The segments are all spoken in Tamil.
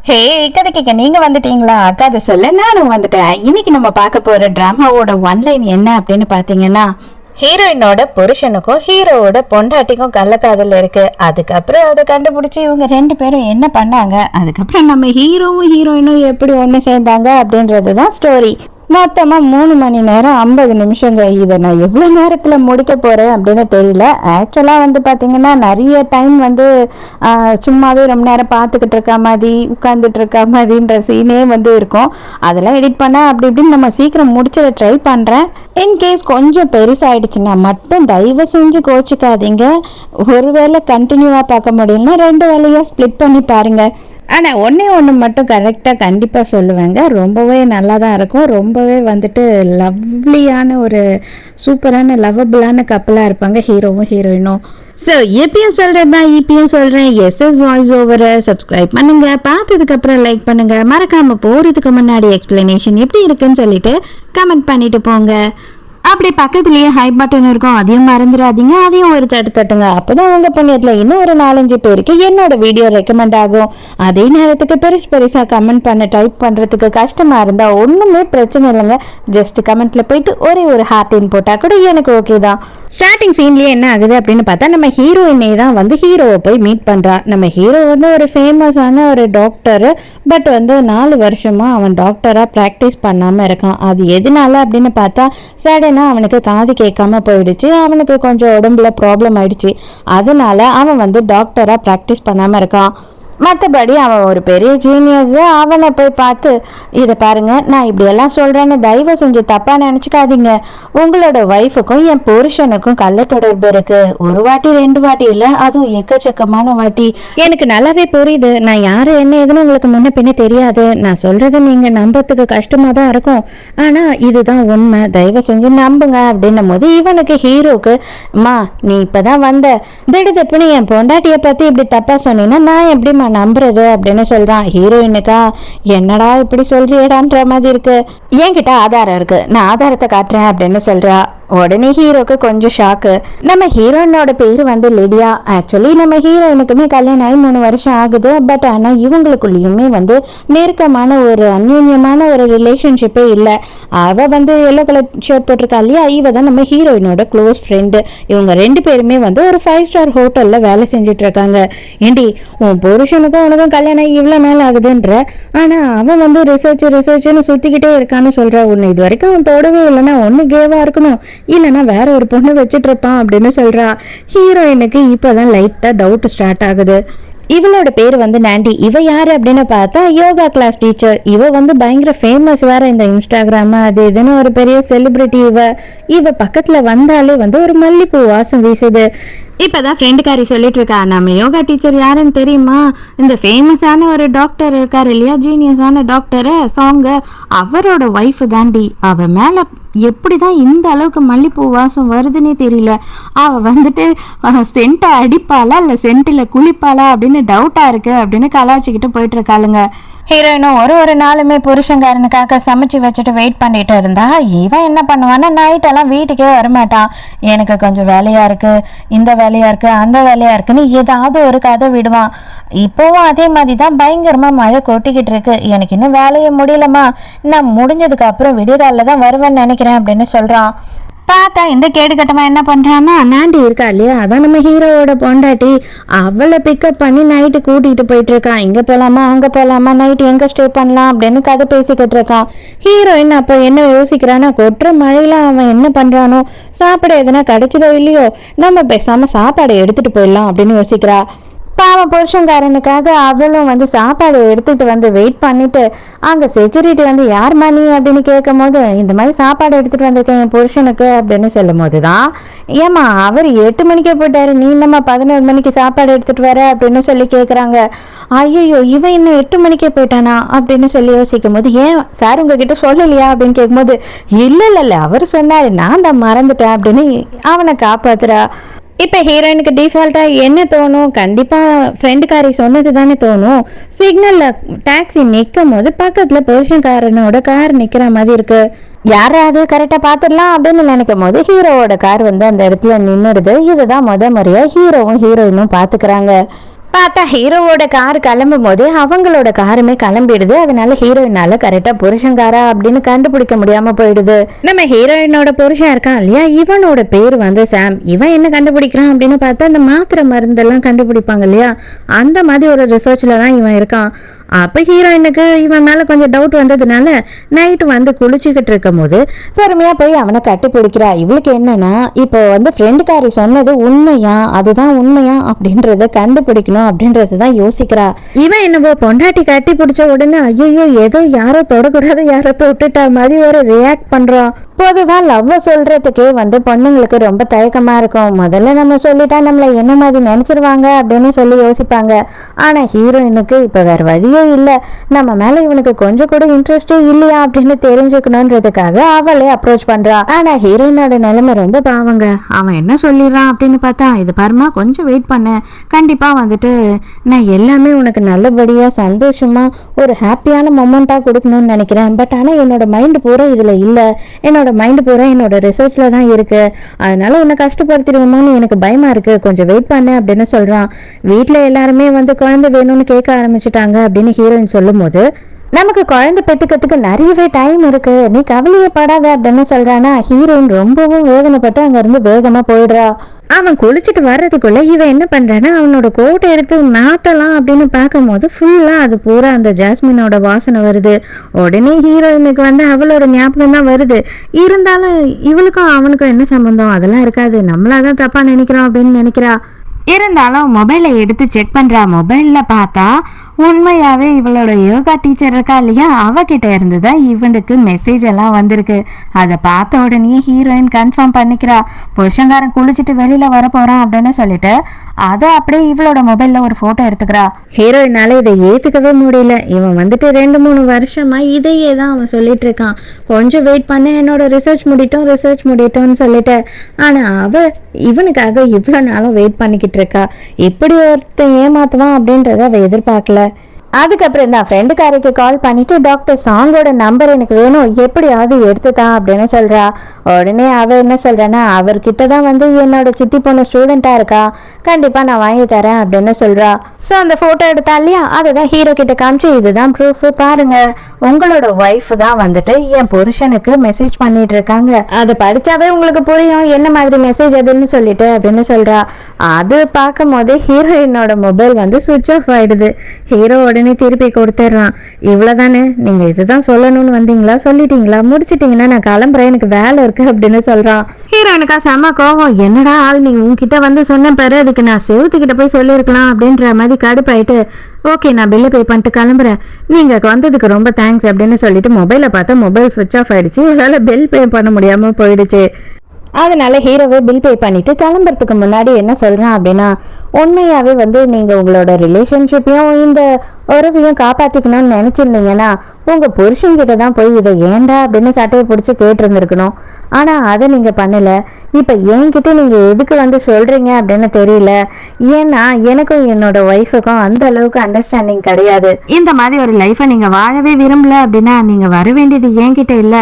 ஹே கதைக்க நீங்க வந்துட்டீங்களா? கதை சொல்ல நானும் வந்துட்டேன். இன்னைக்கு நம்ம பார்க்க போற டிராமாவோட ஒன்லைன் என்ன அப்படின்னு பாத்தீங்கன்னா, ஹீரோயினோட புருஷனுக்கும் ஹீரோவோட பொண்டாட்டிக்கும் கள்ளக்காதல் இருக்கு. அதுக்கப்புறம் அதை கண்டுபிடிச்சி இவங்க ரெண்டு பேரும் என்ன பண்ணாங்க, அதுக்கப்புறம் நம்ம ஹீரோவும் ஹீரோயினும் எப்படி ஒன்று சேர்ந்தாங்க அப்படின்றதுதான் ஸ்டோரி. மொத்தமாக 3 மணி நேரம் 50 நிமிஷங்க. இதை நான் எவ்வளோ நேரத்தில் முடிக்க போகிறேன் அப்படின்னு தெரியல. ஆக்சுவலாக வந்து பார்த்திங்கன்னா நிறைய டைம் வந்து சும்மாவே ரொம்ப நேரம் பார்த்துக்கிட்டு இருக்கா மாதிரி உட்காந்துட்டு இருக்கா மாதிரின்ற சீனே வந்து இருக்கும். அதெல்லாம் எடிட் பண்ண அப்படி இப்படின்னு நம்ம சீக்கிரம் முடிச்சிட ட்ரை பண்ணுறேன். இன்கேஸ் கொஞ்சம் பெருசாகிடுச்சுன்னா மட்டும் தயவு செஞ்சு கோச்சிக்காதீங்க. ஒருவேளை கண்டினியூவாக பார்க்க முடியலன்னா 2 வேலையாக ஸ்ப்ளிட் பண்ணி பாருங்கள். ஆனால் ஒன்று மட்டும் கரெக்டாக கண்டிப்பாக சொல்லுவேங்க, ரொம்பவே நல்லா தான் இருக்கும். ரொம்பவே வந்துட்டு லவ்லியான ஒரு சூப்பரான லவ்வபிளான கப்பலாக இருப்பாங்க ஹீரோவும் ஹீரோயினும். ஸோ எப்பயும் சொல்கிறது தான் இப்பயும் சொல்கிறேன், எஸ்எஸ் வாய்ஸ் ஓவரை சப்ஸ்கிரைப் பண்ணுங்கள். பார்த்ததுக்கப்புறம் லைக் பண்ணுங்கள். மறக்காமல் போகிறதுக்கு முன்னாடி எக்ஸ்பிளனேஷன் எப்படி இருக்குன்னு சொல்லிட்டு கமெண்ட் பண்ணிட்டு போங்க. அப்படி பக்கத்துலேயே ஹை பட்டன் இருக்கும், அதையும் மறந்துடாதீங்க. அதையும் ஒரு தட்டுங்க. அப்போதான் உங்கள் புண்ணியத்தில் இன்னும் ஒரு 4-5 பேருக்கு என்னோட வீடியோ ரெக்கமெண்ட் ஆகும். அதே நேரத்துக்கு பெருசாக கமெண்ட் பண்ண டைப் பண்ணுறதுக்கு கஷ்டமாக இருந்தால் ஒன்றுமே பிரச்சனை இல்லைங்க. ஜஸ்ட் கமெண்ட்டில் போயிட்டு ஒரே ஒரு ஹார்ட்டின் போட்டால் கூட எனக்கு ஓகே தான். ஸ்டார்டிங் சீன்லேயே என்ன ஆகுது அப்படின்னு பார்த்தா, நம்ம ஹீரோயினே தான் வந்து ஹீரோவை போய் மீட் பண்ணுறா. நம்ம ஹீரோ வந்து ஒரு ஃபேமஸான ஒரு டாக்டரு. பட் வந்து 4 வருஷமாக அவன் டாக்டராக ப்ராக்டிஸ் பண்ணாமல் இருக்கான். அது எதனால அப்படின்னு பார்த்தா, சடனாக அவனுக்கு காது கேட்காம போயிடுச்சு. அவனுக்கு கொஞ்சம் உடம்புல ப்ராப்ளம் ஆயிடுச்சு. அதனால அவன் வந்து டாக்டராக ப்ராக்டிஸ் பண்ணாமல் இருக்கான். மற்றபடி அவன் ஒரு பெரிய ஜீனியஸு. அவனை போய் பார்த்து, இதை பாருங்க, நான் இப்படியெல்லாம் சொல்கிறேன்னு தயவு செஞ்சு தப்பாக நினச்சிக்காதீங்க. உங்களோட ஒய்ஃபுக்கும் என் புருஷனுக்கும் கள்ள தொடர்பு இருக்குது. 1 வாட்டி 2 வாட்டி இல்லை, அதுவும் எக்கச்சக்கமான வாட்டி. எனக்கு நல்லாவே புரியுது. நான் யார் என்ன ஏதுன்னு உங்களுக்கு முன்ன பின்ன தெரியாது. நான் சொல்கிறத நீங்கள் நம்புறதுக்கு கஷ்டமாக தான் இருக்கும். ஆனால் இதுதான் உண்மை, தயவு செஞ்சு நம்புங்க அப்படின்னும் போது இவனுக்கு ஹீரோக்கு, அம்மா நீ இப்போ தான் வந்த, திடுதப்புன்னு என் பொண்டாட்டியை பற்றி இப்படி தப்பாக சொன்னீங்கன்னா நான் எப்படிம்மா நம்புறது அப்படின்னு சொல்றான். ஹீரோயினுக்கா, என்னடா இப்படி சொல்றியடான்ற மாதிரி இருக்கு, என்கிட்ட ஆதாரம் இருக்கு, நான் ஆதாரத்தை காட்டுறேன் அப்படின்னு சொல்றா. உடனே ஹீரோக்கு கொஞ்சம் ஷாக்கு. நம்ம ஹீரோயினோட பேரு வந்து லிடியா. ஆக்சுவலி நம்ம ஹீரோயினுக்குமே கல்யாணம் ஆகி 3 வருஷம் ஆகுது. பட் ஆனால் இவங்களுக்குள்ளேயுமே வந்து நெருக்கமான ஒரு அந்யோன்யமான ஒரு ரிலேஷன்ஷிப்பே இல்லை. அவ வந்து எல்லோ கலர் ஷர்ட் போட்டிருக்கா இல்லையா, இவ தான் நம்ம ஹீரோயினோட க்ளோஸ் ஃப்ரெண்டு. இவங்க 2 பேருமே வந்து ஒரு 5 ஸ்டார் ஹோட்டலில் வேலை செஞ்சுட்டு இருக்காங்க. ஏண்டி உன் புருஷனுக்கும் உனக்கும் கல்யாணம் ஆகி இவ்வளோ நாள் ஆகுதுன்ற, ஆனால் அவன் வந்து ரிசர்ச்னு சுற்றிக்கிட்டே இருக்கான்னு சொல்கிற. ஒன்று இது வரைக்கும் அவன் தொடவே இல்லைன்னா ஒன்று கேவாக இருக்கணும், இல்லைன்னா வேற ஒரு பொண்ணு வச்சுட்டு இருப்பான் அப்படின்னு சொல்றா. ஹீரோயினுக்கு இப்போதான் லைட்டா டவுட் ஸ்டார்ட் ஆகுது. இவளோட பேர் வந்து நாண்டி. இவ யாரு அப்படின்னு பார்த்தா யோகா கிளாஸ் டீச்சர். இவ வந்து பயங்கர ஃபேமஸ் வேற இந்த இன்ஸ்டாகிராம் அது இதுன்னு ஒரு பெரிய செலிபிரிட்டி. இவ பக்கத்துல வந்தாலே வந்து ஒரு மல்லிப்பூ வாசம் வீசுது. இப்பதான் ஃப்ரெண்டுக்காரி சொல்லிட்டு இருக்கா, நம்ம யோகா டீச்சர் யாருன்னு தெரியுமா, இந்த ஃபேமஸான ஒரு டாக்டர் இருக்காரு இல்லையா, ஜீனியஸான டாக்டரு சாங்கு, அவரோட ஒய்ஃபு தாண்டி. அவ மேல எப்படிதான் இந்த அளவுக்கு மல்லிப்பூ வாசம் வருதுன்னே தெரியல. அவ வந்துட்டு சென்ட்டை அடிப்பாளா இல்ல சென்ட்டில் குளிப்பாளா அப்படின்னு டவுட்டா இருக்கு அப்படின்னு கலாச்சிக்கிட்டு போயிட்டு இருக்காளுங்க. ஹீரோயினும் ஒரு நாளுமே புருஷங்காரனுக்காக சமைச்சு வச்சுட்டு வெயிட் பண்ணிட்டு இருந்தா. இவன் என்ன பண்ணுவான்னா, நைட்டெல்லாம் வீட்டுக்கே வரமாட்டான். எனக்கு கொஞ்சம் வேலையா இருக்கு, இந்த வேலையா இருக்கு, அந்த வேலையா இருக்குன்னு ஏதாவது ஒரு கதை விடுவான். இப்போவும் அதே மாதிரி தான் பயங்கரமா மழை கொட்டிக்கிட்டு இருக்கு, எனக்கு இன்னும் வேலையை முடியலமா, நான் முடிஞ்சதுக்கு அப்புறம் விடிகாலில் தான் வருவேன்னு நினைக்கிறேன் அப்படின்னு சொல்றான். பார்த்தா இந்த கேடுகட்டமா என்ன பண்றான்னா, நாண்டி இருக்கா இல்லையா, அதான் நம்ம ஹீரோவோட பொண்டாட்டி, அவளை பிக்கப் பண்ணி நைட்டு கூட்டிகிட்டு போயிட்டு இருக்கான். இங்கே போகலாமா அங்கே போகலாமா, நைட்டு எங்கே ஸ்டே பண்ணலாம் அப்படின்னு கதை பேசிக்கிட்டு இருக்கான். ஹீரோயின் அப்போ என்ன யோசிக்கிறான்னா, கொட்டுற மழையில அவன் என்ன பண்ணுறானோ, சாப்பாடு எதுனா கிடைச்சதோ இல்லையோ, நம்ம பேசாமல் சாப்பாடு எடுத்துகிட்டு போயிடலாம் அப்படின்னு யோசிக்கிறா. பாவம் புருஷங்காரனுக்காக அவளும் வந்து சாப்பாடு எடுத்துகிட்டு வந்து வெயிட் பண்ணிட்டு, அங்கே செக்யூரிட்டி வந்து யார் மணி அப்படின்னு கேட்கும் போது, இந்த மாதிரி சாப்பாடு எடுத்துகிட்டு வந்திருக்கேன் என் புருஷனுக்கு அப்படின்னு சொல்லும் போது தான், ஏமா அவர் 8 மணிக்கே போயிட்டாரு, நீ நம்ம 11 மணிக்கு சாப்பாடு எடுத்துகிட்டு வர அப்படின்னு சொல்லி கேட்குறாங்க. ஐயோ இவன் இன்னும் 8 மணிக்கே போயிட்டானா அப்படின்னு சொல்லி யோசிக்கும் போது, ஏன் சார் உங்ககிட்ட சொல்லலையா அப்படின்னு கேட்கும்போது, இல்லை அவர் சொன்னார், நான் தான் மறந்துட்டேன் அப்படின்னு அவனை காப்பாத்துறா. இப்போ ஹீரோயினுக்கு டிஃபால்ட்டாக என்ன தோணும், கண்டிப்பாக ஃப்ரெண்டுக்காரி சொன்னது தானே தோணும். சிக்னலில் டாக்ஸி நிற்கும் போது பக்கத்தில் புருஷன்காரனோட கார் நிற்கிற மாதிரி இருக்கு. யாராவது கரெக்டாக பார்த்துடலாம் அப்படின்னு நினைக்கும் போது ஹீரோவோட கார் வந்து அந்த இடத்துல நின்றுடுது. இதுதான் முறையாக ஹீரோவும் ஹீரோயினும் பார்த்துக்கிறாங்க. பார்த்தா ஹீரோவோட கார் கிளம்பும் போது அவங்களோட காருமே கிளம்பிடுது. அதனால ஹீரோயினால கரெக்டா புருஷன்காரா அப்படின்னு கண்டுபிடிக்க முடியாம போயிடுது. நம்ம ஹீரோயினோட புருஷன் இருக்கான் இல்லையா, இவனோட பேர் வந்து சாம். இவன் என்ன கண்டுபிடிக்கிறான் அப்படின்னு பார்த்தா அந்த மாத்திரை மருந்தெல்லாம் கண்டுபிடிப்பாங்க இல்லையா, அந்த மாதிரி ஒரு ரிசர்ச்ல தான் இவன் இருக்கான். அப்போ ஹீரோயினுக்கு இவன் மேலே கொஞ்சம் டவுட் வந்ததுனால நைட்டு வந்து குளிச்சுக்கிட்டு இருக்கும் போது பொறுமையாக போய் அவனை கட்டி பிடிக்கிறா. இவளுக்கு என்னன்னா, இப்போ வந்து ஃப்ரெண்டுக்காரி சொன்னது உண்மையா, அதுதான் உண்மையா அப்படின்றத கண்டுபிடிக்கணும் அப்படின்றது தான் யோசிக்கிறா. இவன் என்னவோ பொண்டாட்டி கட்டி பிடிச்ச உடனே ஐயோ ஏதோ யாரோ தொடக்கூடாது, யாரோ தொட்டுட்டா மாதிரி ஒரு ரியாக்ட் பண்ணுறான். பொதுவாக லவ்வை சொல்றதுக்கே வந்து பொண்ணுங்களுக்கு ரொம்ப தயக்கமா இருக்கும். முதல்ல நம்ம சொல்லிட்டா நம்மளை என்ன மாதிரி நினைச்சிருவாங்க அப்படின்னு சொல்லி யோசிப்பாங்க. ஆனா ஹீரோயினுக்கு இப்ப வேற வழியே இல்லை, நம்ம மேல இவனுக்கு கொஞ்சம் கூட இன்ட்ரெஸ்டே இல்லையா அப்படின்னு தெரிஞ்சுக்கணுன்றதுக்காக அவளே அப்ரோச் பண்றா. ஆனா ஹீரோயினோட நிலைமை ரொம்ப பாவங்க. அவன் என்ன சொல்லிடுறான் அப்படின்னு பார்த்தா, இது பாருமா கொஞ்சம் வெயிட் பண்ண, கண்டிப்பா வந்துட்டு நான் எல்லாமே உனக்கு நல்லபடியா சந்தோஷமா ஒரு ஹாப்பியான மொமெண்டா கொடுக்கணும்னு நினைக்கிறேன். பட் ஆனா என்னோட மைண்ட் பூரா இதுல இல்ல, என்னோட மைண்ட் பூரா என்னோட ரிசர்ச்ல தான் இருக்கு, அதனால உன்னை கஷ்டப்படுத்திடுவோமோன்னு எனக்கு பயமா இருக்கு, கொஞ்சம் வெயிட் பண்ணு அப்படின்னு சொல்றான். வீட்டுல எல்லாருமே வந்து குழந்தை வேணும்னு கேட்க ஆரம்பிச்சுட்டாங்க அப்படின்னு ஹீரோயின் சொல்லும் போது, நமக்கு குழந்தை பெத்துக்கிறதுக்கு நிறையவே டைம் இருக்கு, நீ கவலையே படாத அப்படின்னு சொல்றானா. ஹீரோயின் ரொம்பவும் வேதனைப்பட்டு அங்க இருந்து வேகமா போயிடுறா. அவன் குளிச்சுட்டு வர்றதுக்குள்ள இவன் என்ன பண்றான்னா, அவனோட கோட்டை எடுத்து மாட்டலாம் அப்படின்னு பார்க்கும் போது ஃபுல்லா அது பூரா அந்த ஜாஸ்மினோட வாசனை வருது. உடனே ஹீரோயினுக்கு வந்து அவளோட ஞாபகம் தான் வருது. இருந்தாலும் இவளுக்கும் அவனுக்கும் என்ன சம்பந்தம், அதெல்லாம் இருக்காது, நம்மளாதான் தப்பா நினைக்கிறோம் அப்படின்னு நினைக்கிறா. இருந்தாலும் மொபைலை எடுத்து செக் பண்றா. மொபைல்ல பார்த்தா உண்மையாவே இவளோட யோகா டீச்சர் இருக்கா இல்லையா, அவகிட்ட இருந்துதான் இவனுக்கு மெசேஜ் எல்லாம் வந்திருக்கு. அதை பார்த்த உடனே ஹீரோயின் கன்ஃபார்ம் பண்ணிக்கிறா, புருஷங்காரன் குளிச்சுட்டு வெளியில வர போறான் அப்படின்னு சொல்லிட்டு அதை அப்படியே இவளோட மொபைல்ல ஒரு போட்டோ எடுத்துக்கிறா. ஹீரோயினால இதை ஏத்துக்கவே முடியல. இவன் வந்துட்டு 2-3 வருஷமா இதையே தான் அவன் சொல்லிட்டு இருக்கான், கொஞ்சம் வெயிட் பண்ண, என்னோட ரிசர்ச் முடிட்டோம்னு சொல்லிட்டு. ஆனா அவ இவனுக்காக இவ்வளவு நாளும் வெயிட் பண்ணிக்கிட்டு இருக்கா. இப்படி ஒருத்தன் ஏமாத்துவான் அப்படின்றத அவ எதிர்பார்க்கல. அதுக்கப்புறம் தான் ஃப்ரெண்டுக்காரிக்கு கால் பண்ணிட்டு, டாக்டர் சாங்கோட நம்பர் எனக்கு வேணும், எப்படியாவது எடுத்துதான் அப்படின்னு சொல்றா. உடனே அவ என்ன சொல்றேன்னா, அவர்கிட்ட தான் வந்து என்னோட சித்தி பொண்ணு ஸ்டூடெண்டா இருக்கா, கண்டிப்பா நான் வாங்கி தரேன் அப்படின்னு சொல்றா. ஸோ அந்த போட்டோ எடுத்தா இல்லையா, அதுதான் ஹீரோ கிட்ட காமிச்சு, இதுதான் ப்ரூஃப் பாருங்க, உங்களோட ஒய்ஃப் தான் வந்துட்டு என் புருஷனுக்கு மெசேஜ் பண்ணிட்டு இருக்காங்க, அதை படிச்சாவே உங்களுக்கு புரியும் என்ன மாதிரி மெசேஜ் அதுன்னு சொல்லிட்டு அப்படின்னு சொல்றா. அது பார்க்கும் போதே ஹீரோயினோட மொபைல் வந்து சுவிட்ச் ஆஃப் ஆயிடுது. ஹீரோ உடனே திருப்பி கொடுத்துட்றான். இவ்வளவுதானே, நீங்க இதுதான் சொல்லணும்னு வந்தீங்களா, சொல்லிட்டீங்களா, முடிச்சிட்டீங்கன்னா நான் கிளம்புறேன், எனக்கு வேலை இருக்கு அப்படின்னு சொல்றான். ஹீரோயினுக்கா செம்ம கோவம், என்னடா ஆள், நீ உன்கிட்ட வந்து சொன்ன பாரு, அதுக்கு நான் செவத்துக்கிட்ட போய் சொல்லியிருக்கலாம் அப்படின்ற மாதிரி கடுப்பாயிட்டு, ஓகே நான் பில்லை பே பண்ணிட்டு கிளம்புறேன், நீங்க வந்ததுக்கு ரொம்ப தேங்க்ஸ் அப்படின்னு சொல்லிட்டு மொபைலை பார்த்தா மொபைல் சுவிட்ச் ஆஃப் ஆயிடுச்சு. அதனால பில் பே பண்ண முடியாம போயிடுச்சு. அதனால ஹீரோவே பில் பே பண்ணிட்டு கிளம்புறதுக்கு முன்னாடி என்ன சொல்றான் அப்படின்னா, உண்மையாவே வந்து நீங்க உங்களோட ரிலேஷன்ஷிப்பையும் இந்த உறவையும் காப்பாத்திக்கணும்னு நினைச்சிருந்தீங்கன்னா உங்க புருஷன்கிட்ட தான் போய் இதை ஏண்டா அப்படின்னு சட்டையை பிடிச்சி கேட்டிருந்துருக்கணும். ஆனா அதை நீங்க பண்ணல. இப்ப என்கிட்ட நீங்க எதுக்கு வந்து சொல்றீங்க அப்படின்னு தெரியல. ஏன்னா எனக்கும் என்னோட ஒய்ஃபுக்கும் அந்த அளவுக்கு அண்டர்ஸ்டாண்டிங் கிடையாது. இந்த மாதிரி ஒரு லைஃபை நீங்க வாழவே விரும்பல அப்படின்னா நீங்க வர வேண்டியது என்கிட்ட இல்ல,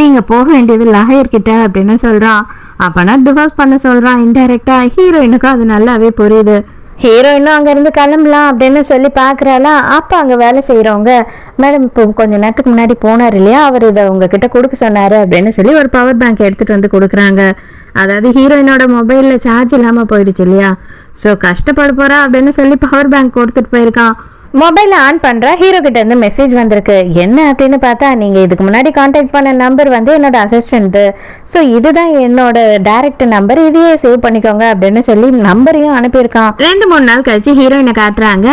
நீங்க போக வேண்டியது லாயர் கிட்ட அப்படின்னு சொல்றான். அப்பனா டிவோர்ஸ் பண்ண சொல்றான் இன்டைரக்டா. ஹீரோயினுக்கும் அது நல்லாவே புரியுது. ஹீரோயினும் அங்கேருந்து கிளம்பலாம் அப்படின்னு சொல்லி பார்க்குறாளா. அப்போ அங்கே வேலை செய்கிறவங்க, மேடம் இப்போ கொஞ்சம் நேரத்துக்கு முன்னாடி போனார் இல்லையா, அவர் இதை உங்ககிட்ட கொடுக்க சொன்னார் அப்படின்னு சொல்லி ஒரு பவர் பேங்க் எடுத்துகிட்டு வந்து கொடுக்குறாங்க. அதாவது ஹீரோயினோட மொபைலில் சார்ஜ் இல்லாமல் போயிடுச்சு இல்லையா, ஸோ கஷ்டப்பட போகிறா அப்படின்னு சொல்லி பவர் பேங்க் கொடுத்துட்டு போயிருக்கான். மொபைலை ஆன் பண்ணுறா. ஹீரோ கிட்ட இருந்து மெசேஜ் வந்திருக்கு. என்ன அப்படின்னு பார்த்தா, நீங்கள் இதுக்கு முன்னாடி கான்டாக்ட் பண்ண நம்பர் வந்து என்னோட அசிஸ்டன்ட்டு, ஸோ இதுதான் என்னோட டைரக்ட் நம்பர், இதையே சேவ் பண்ணிக்கோங்க அப்படின்னு சொல்லி நம்பரையும் அனுப்பியிருக்கான். 2-3 நாள் கழிச்சு ஹீரோயினை காட்டுறாங்க.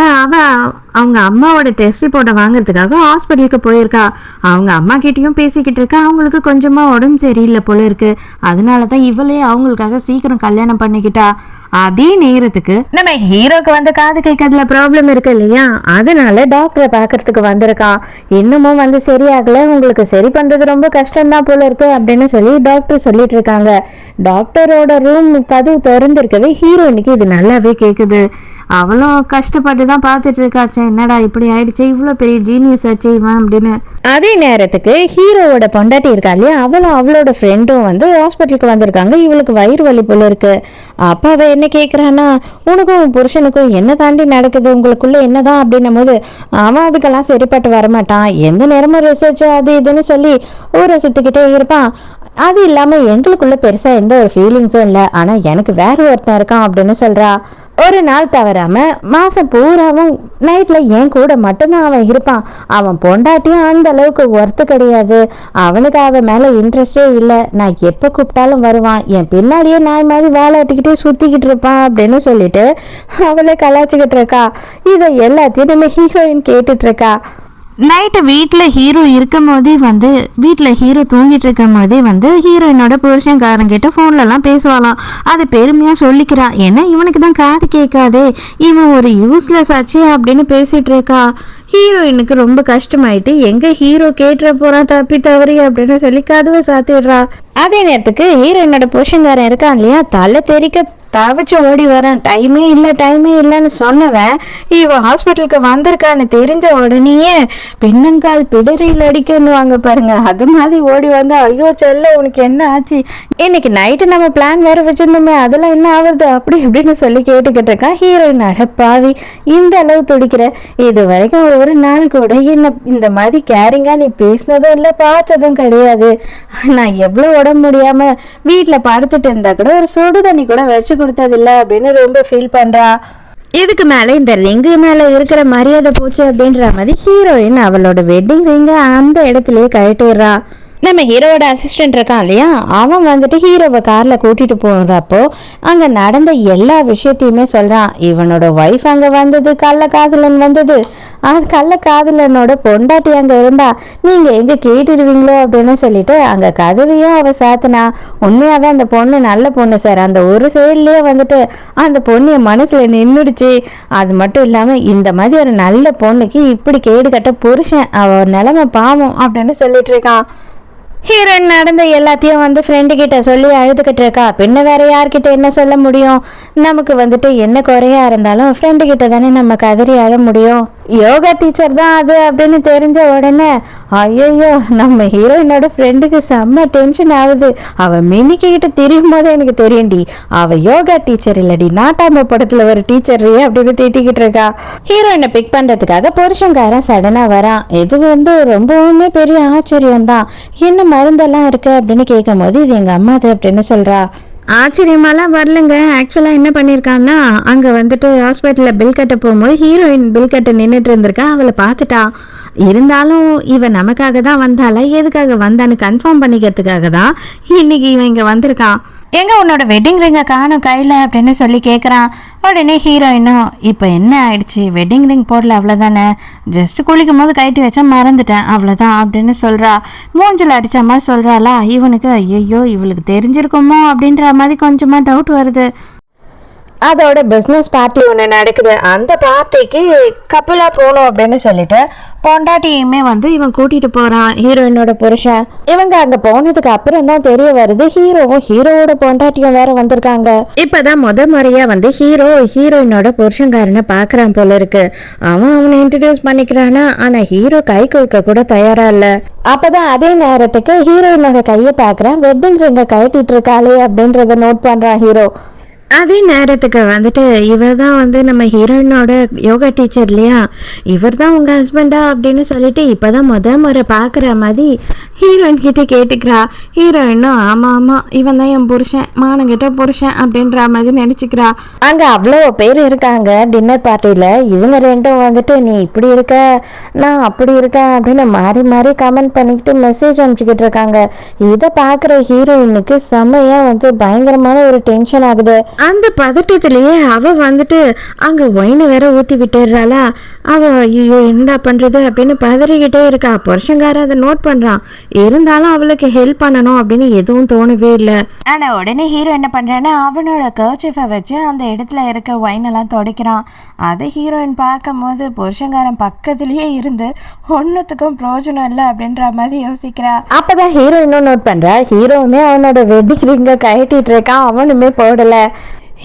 அவங்க அம்மாவோட டெஸ்ட் ரிப்போர்ட்டை வாங்குறதுக்காக ஹாஸ்பிட்டலுக்கு போயிருக்கா. அவங்க அம்மா கிட்டயும் பேசிக்கிட்டு இருக்கா. அவங்களுக்கு கொஞ்சமா உடம்பு சரியில்லை போல இருக்கு. அதனாலதான் இவளே அவங்களுக்காக சீக்கிரம் கல்யாணம் பண்ணிக்கிட்டா. அதே நேரத்துக்கு நம்ம ஹீரோக்கு வந்து காது கேட்கறதுல ப்ராப்ளம் இருக்கு இல்லையா, அதனால டாக்டரை பாக்குறதுக்கு வந்திருக்கான். இன்னமும் வந்து சரியாகல, உங்களுக்கு சரி பண்றது ரொம்ப கஷ்டம்தான் போல இருக்கு அப்படின்னு சொல்லி டாக்டர் சொல்லிட்டு இருக்காங்க. டாக்டரோட ரூம் கதவு திறந்திருக்கவே ஹீரோயினுக்கு இது நல்லாவே கேக்குது. அவளும் கஷ்டப்பட்டு தான் பார்த்துட்டு இருக்காச்சே, என்னடா இப்படி ஆயிடுச்சு, இவ்வளோ பெரிய ஜீனியஸ் ஆச்சு இவன் அப்படின்னு. அதே நேரத்துக்கு ஹீரோவோட பொண்டாட்டி இருக்கா இல்லையா, அவளும் அவளோட ஃப்ரெண்டும் வந்து ஹாஸ்பிட்டலுக்கு வந்திருக்காங்க. இவளுக்கு வயிறு வலி போல இருக்கு. அப்போ அவள் என்ன கேட்குறான்னா, உனக்கும் புருஷனுக்கும் என்ன தாண்டி நடக்குது, உங்களுக்குள்ள என்னதான் அப்படின்னும் போது அவன் அதுக்கெல்லாம் சரிப்பட்டு வரமாட்டான், எந்த நேரமும் ரிசர்ச் அது இதுன்னு சொல்லி ஊரை சுற்றிக்கிட்டே இருப்பான். அது இல்லாமல் எங்களுக்குள்ள பெருசாக எந்த ஒரு ஃபீலிங்ஸும் இல்லை, ஆனால் எனக்கு வேற ஒருத்தன் இருக்கான் அப்படின்னு சொல்கிறா. ஒரு நாள் தவறாமல் மாதம் பூராவும் நைட்டில் என் கூட மட்டும்தான் அவன் இருப்பான். அவன் பொண்டாட்டியும் அந்த அளவுக்கு ஒர்த்து கிடையாது, அவனுக்கு அவன் மேலே இன்ட்ரெஸ்டே இல்லை. நான் எப்போ கூப்பிட்டாலும் வருவான், என் பின்னாடியே நாய் மாதிரி வாழாட்டிக்கிட்டே சுற்றிக்கிட்டு இருப்பான் அப்படின்னு சொல்லிட்டு அவளை கலாச்சிக்கிட்டு இருக்கா. இதை எல்லாத்தையும் நம்ம ஹீரோயின் கேட்டுட்டு இருக்கா. நைட்டு வீட்டில் ஹீரோ இருக்கும் போதே வந்து வீட்டில் ஹீரோ தூங்கிட்டு இருக்கும் போதே வந்து ஹீரோயினோட புருஷன்காரங்கிட்ட ஃபோன்லலாம் பேசுவாளாம். அதை பெருமையாக சொல்லிக்கிறான். ஏன்னா இவனுக்கு தான் காது கேட்காதே, இவன் ஒரு யூஸ்லெஸ் ஆச்சே அப்படின்னு பேசிகிட்டு இருக்கா. ஹீரோயினுக்கு ரொம்ப கஷ்டமாயிட்டு எங்கே ஹீரோ கேட்டுற போகிறான் தப்பி தவறி அப்படின்னு சொல்லி கதவை சாத்திடுறா. அதே நேரத்துக்கு ஹீரோயினோட புருஷன்காரன் இருக்கான் இல்லையா, தலை தெறிக்க தவச்சு ஓடி வரேன், டைமே இல்லைன்னு சொன்னவன் இவன் ஹாஸ்பிட்டலுக்கு வந்திருக்கான்னு தெரிஞ்ச உடனேயே பின்னங்கால் பிடரியில் அடிக்கணுவாங்க பாருங்க, அது மாதிரி ஓடி வந்து ஐயோ செல்ல உனக்கு என்ன ஆச்சு, இன்னைக்கு நைட்டு நம்ம பிளான் வேற வச்சிருந்தோமே அதெல்லாம் என்ன ஆகுறது அப்படி இப்படின்னு சொல்லி கேட்டுக்கிட்டு இருக்கான். ஹீரோயின் அடப்பாவி இந்த அளவு துடிக்கிற, இது வரைக்கும் ஒரு நாள் கூட என்ன இந்த மாதிரி கேரிங்கா நீ பேசினதும் இல்லை பார்த்ததும் கிடையாது. நான் எவ்வளோ உடம்பு முடியாம வீட்டில் படுத்துட்டு இருந்தா கூட ஒரு சுடு தண்ணி கூட வச்சு கொடுத்ததில்ல அப்படின்னு ரொம்ப ஃபீல் பண்றா. இதுக்கு மேலே இந்த ரிங்கு மேலே இருக்கிற மரியாதை போச்சு அப்படின்ற மாதிரி ஹீரோயின் அவளோட வெட்டிங் ரிங்கை அந்த இடத்துலயே கழட்டிடுறா. நம்ம ஹீரோவோட அசிஸ்டன்ட் இருக்கான் இல்லையா, அவன் வந்துட்டு ஹீரோவை காரில் கூட்டிகிட்டு போகிறப்போ அங்கே நடந்த எல்லா விஷயத்தையுமே சொல்கிறான். இவனோட ஒய்ஃப் அங்கே வந்தது, கள்ளக்காதலன் வந்தது, அது கள்ளக்காதலனோட பொண்டாட்டி அங்கே இருந்தா, நீங்கள் எங்கே கேட்டுடுவீங்களோ அப்படின்னு சொல்லிட்டு அங்கே கதவையும் அவள் சாத்தினா. உண்மையாகவே அந்த பொண்ணு நல்ல பொண்ணு சார், அந்த ஒரு செயல்லையே வந்துட்டு அந்த பொண்ணு என் மனசில் நின்றுடுச்சு. அது மட்டும் இல்லாமல் இந்த மாதிரி ஒரு நல்ல பொண்ணுக்கு இப்படி கேடு கட்ட புருஷன், அவன் நிலைமை பாவம் அப்படின்னு சொல்லிட்டு இருக்கான். ஹீரோயின் நடந்த எல்லாத்தையும் வந்து ஃப்ரெண்டு கிட்ட சொல்லி அழுதுகிட்டு இருக்கா. பின்ன வேற யார்கிட்ட என்ன சொல்ல முடியும், நமக்கு வந்துட்டு என்ன குறையா இருந்தாலும் ஃப்ரெண்டு கிட்ட தானே நம்ம கதறி அழ முடியும். யோகா டீச்சர் தான் அது அப்படின்னு தெரிஞ்ச உடனே ஐயோ நம்ம ஹீரோயினோட ஃப்ரெண்டுக்கு செம்ம டென்ஷன் ஆகுது. அவள் மினிக்கிட்ட தெரியும் போது எனக்கு தெரியும்டி, அவள் யோகா டீச்சர் இல்லடி நாட்டாம படத்துல ஒரு டீச்சர் அப்படின்னு திட்டிக்கிட்டு இருக்கா. ஹீரோயினை பிக் பண்றதுக்காக புருஷன்காரன் சடனா வரான். இது வந்து ரொம்பவுமே பெரிய ஆச்சரியம் தான். என்ன மருந்தெல்லாம் இருக்கு அப்படின்னு கேட்கும் போது இது எங்க அம்மாது அப்படின்னு சொல்றா. ஆச்சரியமாலாம் வரலங்க, ஆக்சுவலாக என்ன பண்ணியிருக்கான்னா அங்கே வந்துட்டு ஹாஸ்பிட்டலில் பில் கட்ட போகும்போது ஹீரோயின் பில் கட்ட நின்றுட்டு இருந்திருக்கா, அவளை பார்த்துட்டா. இருந்தாலும் இவன் நமக்காக தான் வந்தால, எதுக்காக வந்தான்னு கன்ஃபார்ம் பண்ணிக்கிறதுக்காக தான் இன்னைக்கு இவன் இங்கே வந்திருக்கான். எங்க உன்னோட வெட்டிங் ரிங்கை காணும் கையில் அப்படின்னு சொல்லி கேட்குறான். உடனே ஹீரோயினும் இப்போ என்ன ஆயிடுச்சு, வெட்டிங் ரிங் போடல அவ்வளோதானே, ஜஸ்ட் குளிக்கும் போது கைட்டி வச்சா மறந்துட்டேன் அவ்வளோதான் அப்படின்னு சொல்கிறா. மூஞ்சில் அடித்த மாதிரி சொல்கிறாளா. இவனுக்கு ஐயோ இவளுக்கு தெரிஞ்சிருக்குமோ அப்படின்ற மாதிரி கொஞ்சமாக டவுட் வருது. அதோட பிஸ்னஸ் பார்ட்டி ஒன்று நடக்குது. அந்த பார்ட்டிக்கு கப்பலாக போகணும் அப்படின்னு சொல்லிட்டு பொண்டாட்டியுமே வந்து இவன் கூட்டிகிட்டு போகிறான் ஹீரோயினோட புருஷன். இவங்க அங்கே போனதுக்கு அப்புறம் தான் தெரிய வருது ஹீரோவும் ஹீரோவோட பொண்டாட்டியும் வேற வந்திருக்காங்க. இப்போதான் முறையாக வந்து ஹீரோயினோட புருஷன்காரனை பார்க்குறான் போல இருக்கு. அவனை இன்ட்ரடியூஸ் பண்ணிக்கிறானா, ஆனால் ஹீரோ கை கொடுக்க கூட தயாரா இல்லை. அப்போதான் அதே நேரத்துக்கு ஹீரோயினோட கையை பார்க்குறான். வெட்டிங் ரிங்கை கழட்டிட்டு இருக்காளே அப்படின்றத நோட் பண்ணுறான் ஹீரோ. அதே நேரத்துக்கு வந்துட்டு இவர் தான் வந்து நம்ம ஹீரோயினோட யோகா டீச்சர் இல்லையா, இவர் தான் உங்கள் ஹஸ்பண்டா அப்படின்னு சொல்லிட்டு இப்போ தான் முறை பார்க்குற மாதிரி ஹீரோயின் கிட்டே கேட்டுக்கிறா. ஹீரோயினும் ஆமாம் இவன் தான் என் புருஷன், மானங்கிட்ட புருஷன் அப்படின்ற மாதிரி நினச்சிக்கிறா. அங்கே அவ்வளோ பேர் இருக்காங்க டின்னர் பார்ட்டியில். இவங்க ரெண்டும் வந்துட்டு நீ இப்படி இருக்க நான் அப்படி இருக்கேன் அப்படின்னு மாறி மாறி கமெண்ட் பண்ணிக்கிட்டு மெசேஜ் அனுப்பிச்சிக்கிட்டு இருக்காங்க. இதை பார்க்குற ஹீரோயினுக்கு செம்மையாக வந்து பயங்கரமான ஒரு டென்ஷன் ஆகுது. அந்த பதட்டத்திலேயே அவ வந்துட்டு அங்க ஒயினை வேற ஊத்தி விட்டுறாளா. அவ ஐயோ என்னடா பண்றது அப்படின்னு பதறிக்கிட்டே இருக்கா. புருஷங்கார அதை நோட் பண்றான். இருந்தாலும் அவளுக்கு ஹெல்ப் பண்ணணும் அப்படின்னு எதுவும் தோணவே இல்லை. ஆனா உடனே ஹீரோ என்ன பண்றான்னா அவனோட கர்ச்சிஃபை வச்சு அந்த இடத்துல இருக்க ஒயினெல்லாம் துடைக்கிறான். அதை ஹீரோயின் பார்க்கும் போது புருஷங்காரன் பக்கத்திலேயே இருந்து ஒன்னுத்துக்கும் பிரயோஜனம் இல்லை அப்படின்ற மாதிரி யோசிக்கிறா. அப்பதான் ஹீரோயினும் நோட் பண்றா. ஹீரோவுமே அவனோட வெட்டிங் ரிங்கை கழட்டிட்டு இருக்கான், அவனுமே போடல.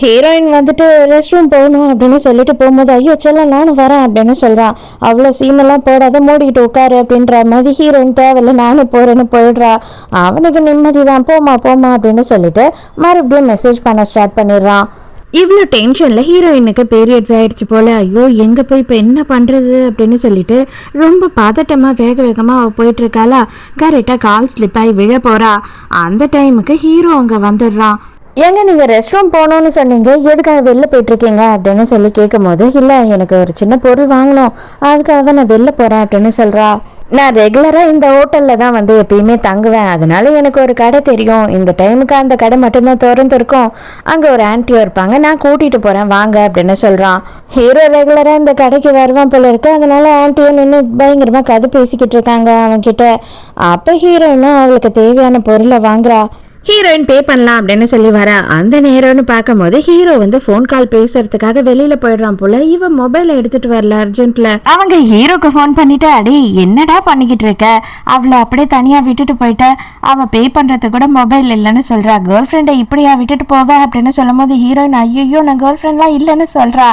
ஹீரோயின் வந்துட்டு ரெஸ்ட் ரூம் போகணும் அப்படின்னு சொல்லிட்டு போகும்போது ஐயோ செல்லம் நானும் வரேன் அப்படின்னு சொல்கிறான். அவ்வளோ சீனெல்லாம் போடாத மூடிக்கிட்டு உட்காரு அப்படின்ற மாதிரி ஹீரோயின் தேவையில்ல நானே போகிறேன்னு போயிடுறா. அவனுக்கு நிம்மதி தான் போமா போமா அப்படின்னு சொல்லிட்டு மறுபடியும் மெசேஜ் பண்ண ஸ்டார்ட் பண்ணிடுறான். இவ்வளோ டென்ஷனில் ஹீரோயினுக்கு பீரியட்ஸ் ஆகிடுச்சு போல். ஐயோ எங்கே போய் இப்போ என்ன பண்ணுறது அப்படின்னு சொல்லிட்டு ரொம்ப பதட்டமாக வேக வேகமாக அவள் போயிட்டுருக்காளா. கரெக்டாக கால் ஸ்லிப் ஆகி விழ போகிறா. அந்த டைமுக்கு ஹீரோ அங்கே வந்துடுறான். ஏங்க நீங்கள் ரெஸ்ட் ரூம் போகணுன்னு சொன்னீங்க, எதுக்காக வெளில போயிட்டுருக்கீங்க அப்படின்னு சொல்லி கேட்கும் போது இல்லை எனக்கு ஒரு சின்ன பொருள் வாங்கணும் அதுக்காக தான் நான் வெளில போகிறேன் அப்படின்னு சொல்கிறா. நான் ரெகுலராக இந்த ஹோட்டலில் தான் வந்து எப்பயுமே தங்குவேன், அதனால எனக்கு ஒரு கடை தெரியும், இந்த டைமுக்கு அந்த கடை மட்டும்தான் திறந்து இருக்கும், அங்கே ஒரு ஆன்ட்டியும் இருப்பாங்க, நான் கூட்டிகிட்டு போகிறேன் வாங்க அப்படின்னு சொல்கிறான். ஹீரோ ரெகுலராக இந்த கடைக்கு வருவான் போல இருக்கு, அதனால ஆன்ட்டியும் நின்று பயங்கரமாக கதை பேசிக்கிட்டு இருக்காங்க அவன்கிட்ட. அப்போ ஹீரோயினும் அவளுக்கு தேவையான பொருளை வாங்குறா. ஹீரோயின் பே பண்ணலாம் அப்படின்னு சொல்லி வர அந்த நேரம்னு பார்க்கும்போது ஹீரோ வந்து ஃபோன் கால் பேசுறதுக்காக வெளியில போயிடுறான் போல. இவன் மொபைலை எடுத்துட்டு வரல அர்ஜென்ட்ல. அவங்க ஹீரோக்கு ஃபோன் பண்ணிட்டு அடி என்னடா பண்ணிக்கிட்டு இருக்க, அவளை அப்படியே தனியா விட்டுட்டு போயிட்ட, அவ பே பண்றது கூட மொபைல் இல்லைன்னு சொல்றா. கேர்ள் ஃப்ரெண்டை இப்படியா விட்டுட்டு போக அப்படின்னு சொல்லும் போது ஹீரோயின் ஐயோ நான் கேர்ள் ஃப்ரெண்ட்லாம் இல்லைன்னு சொல்றா.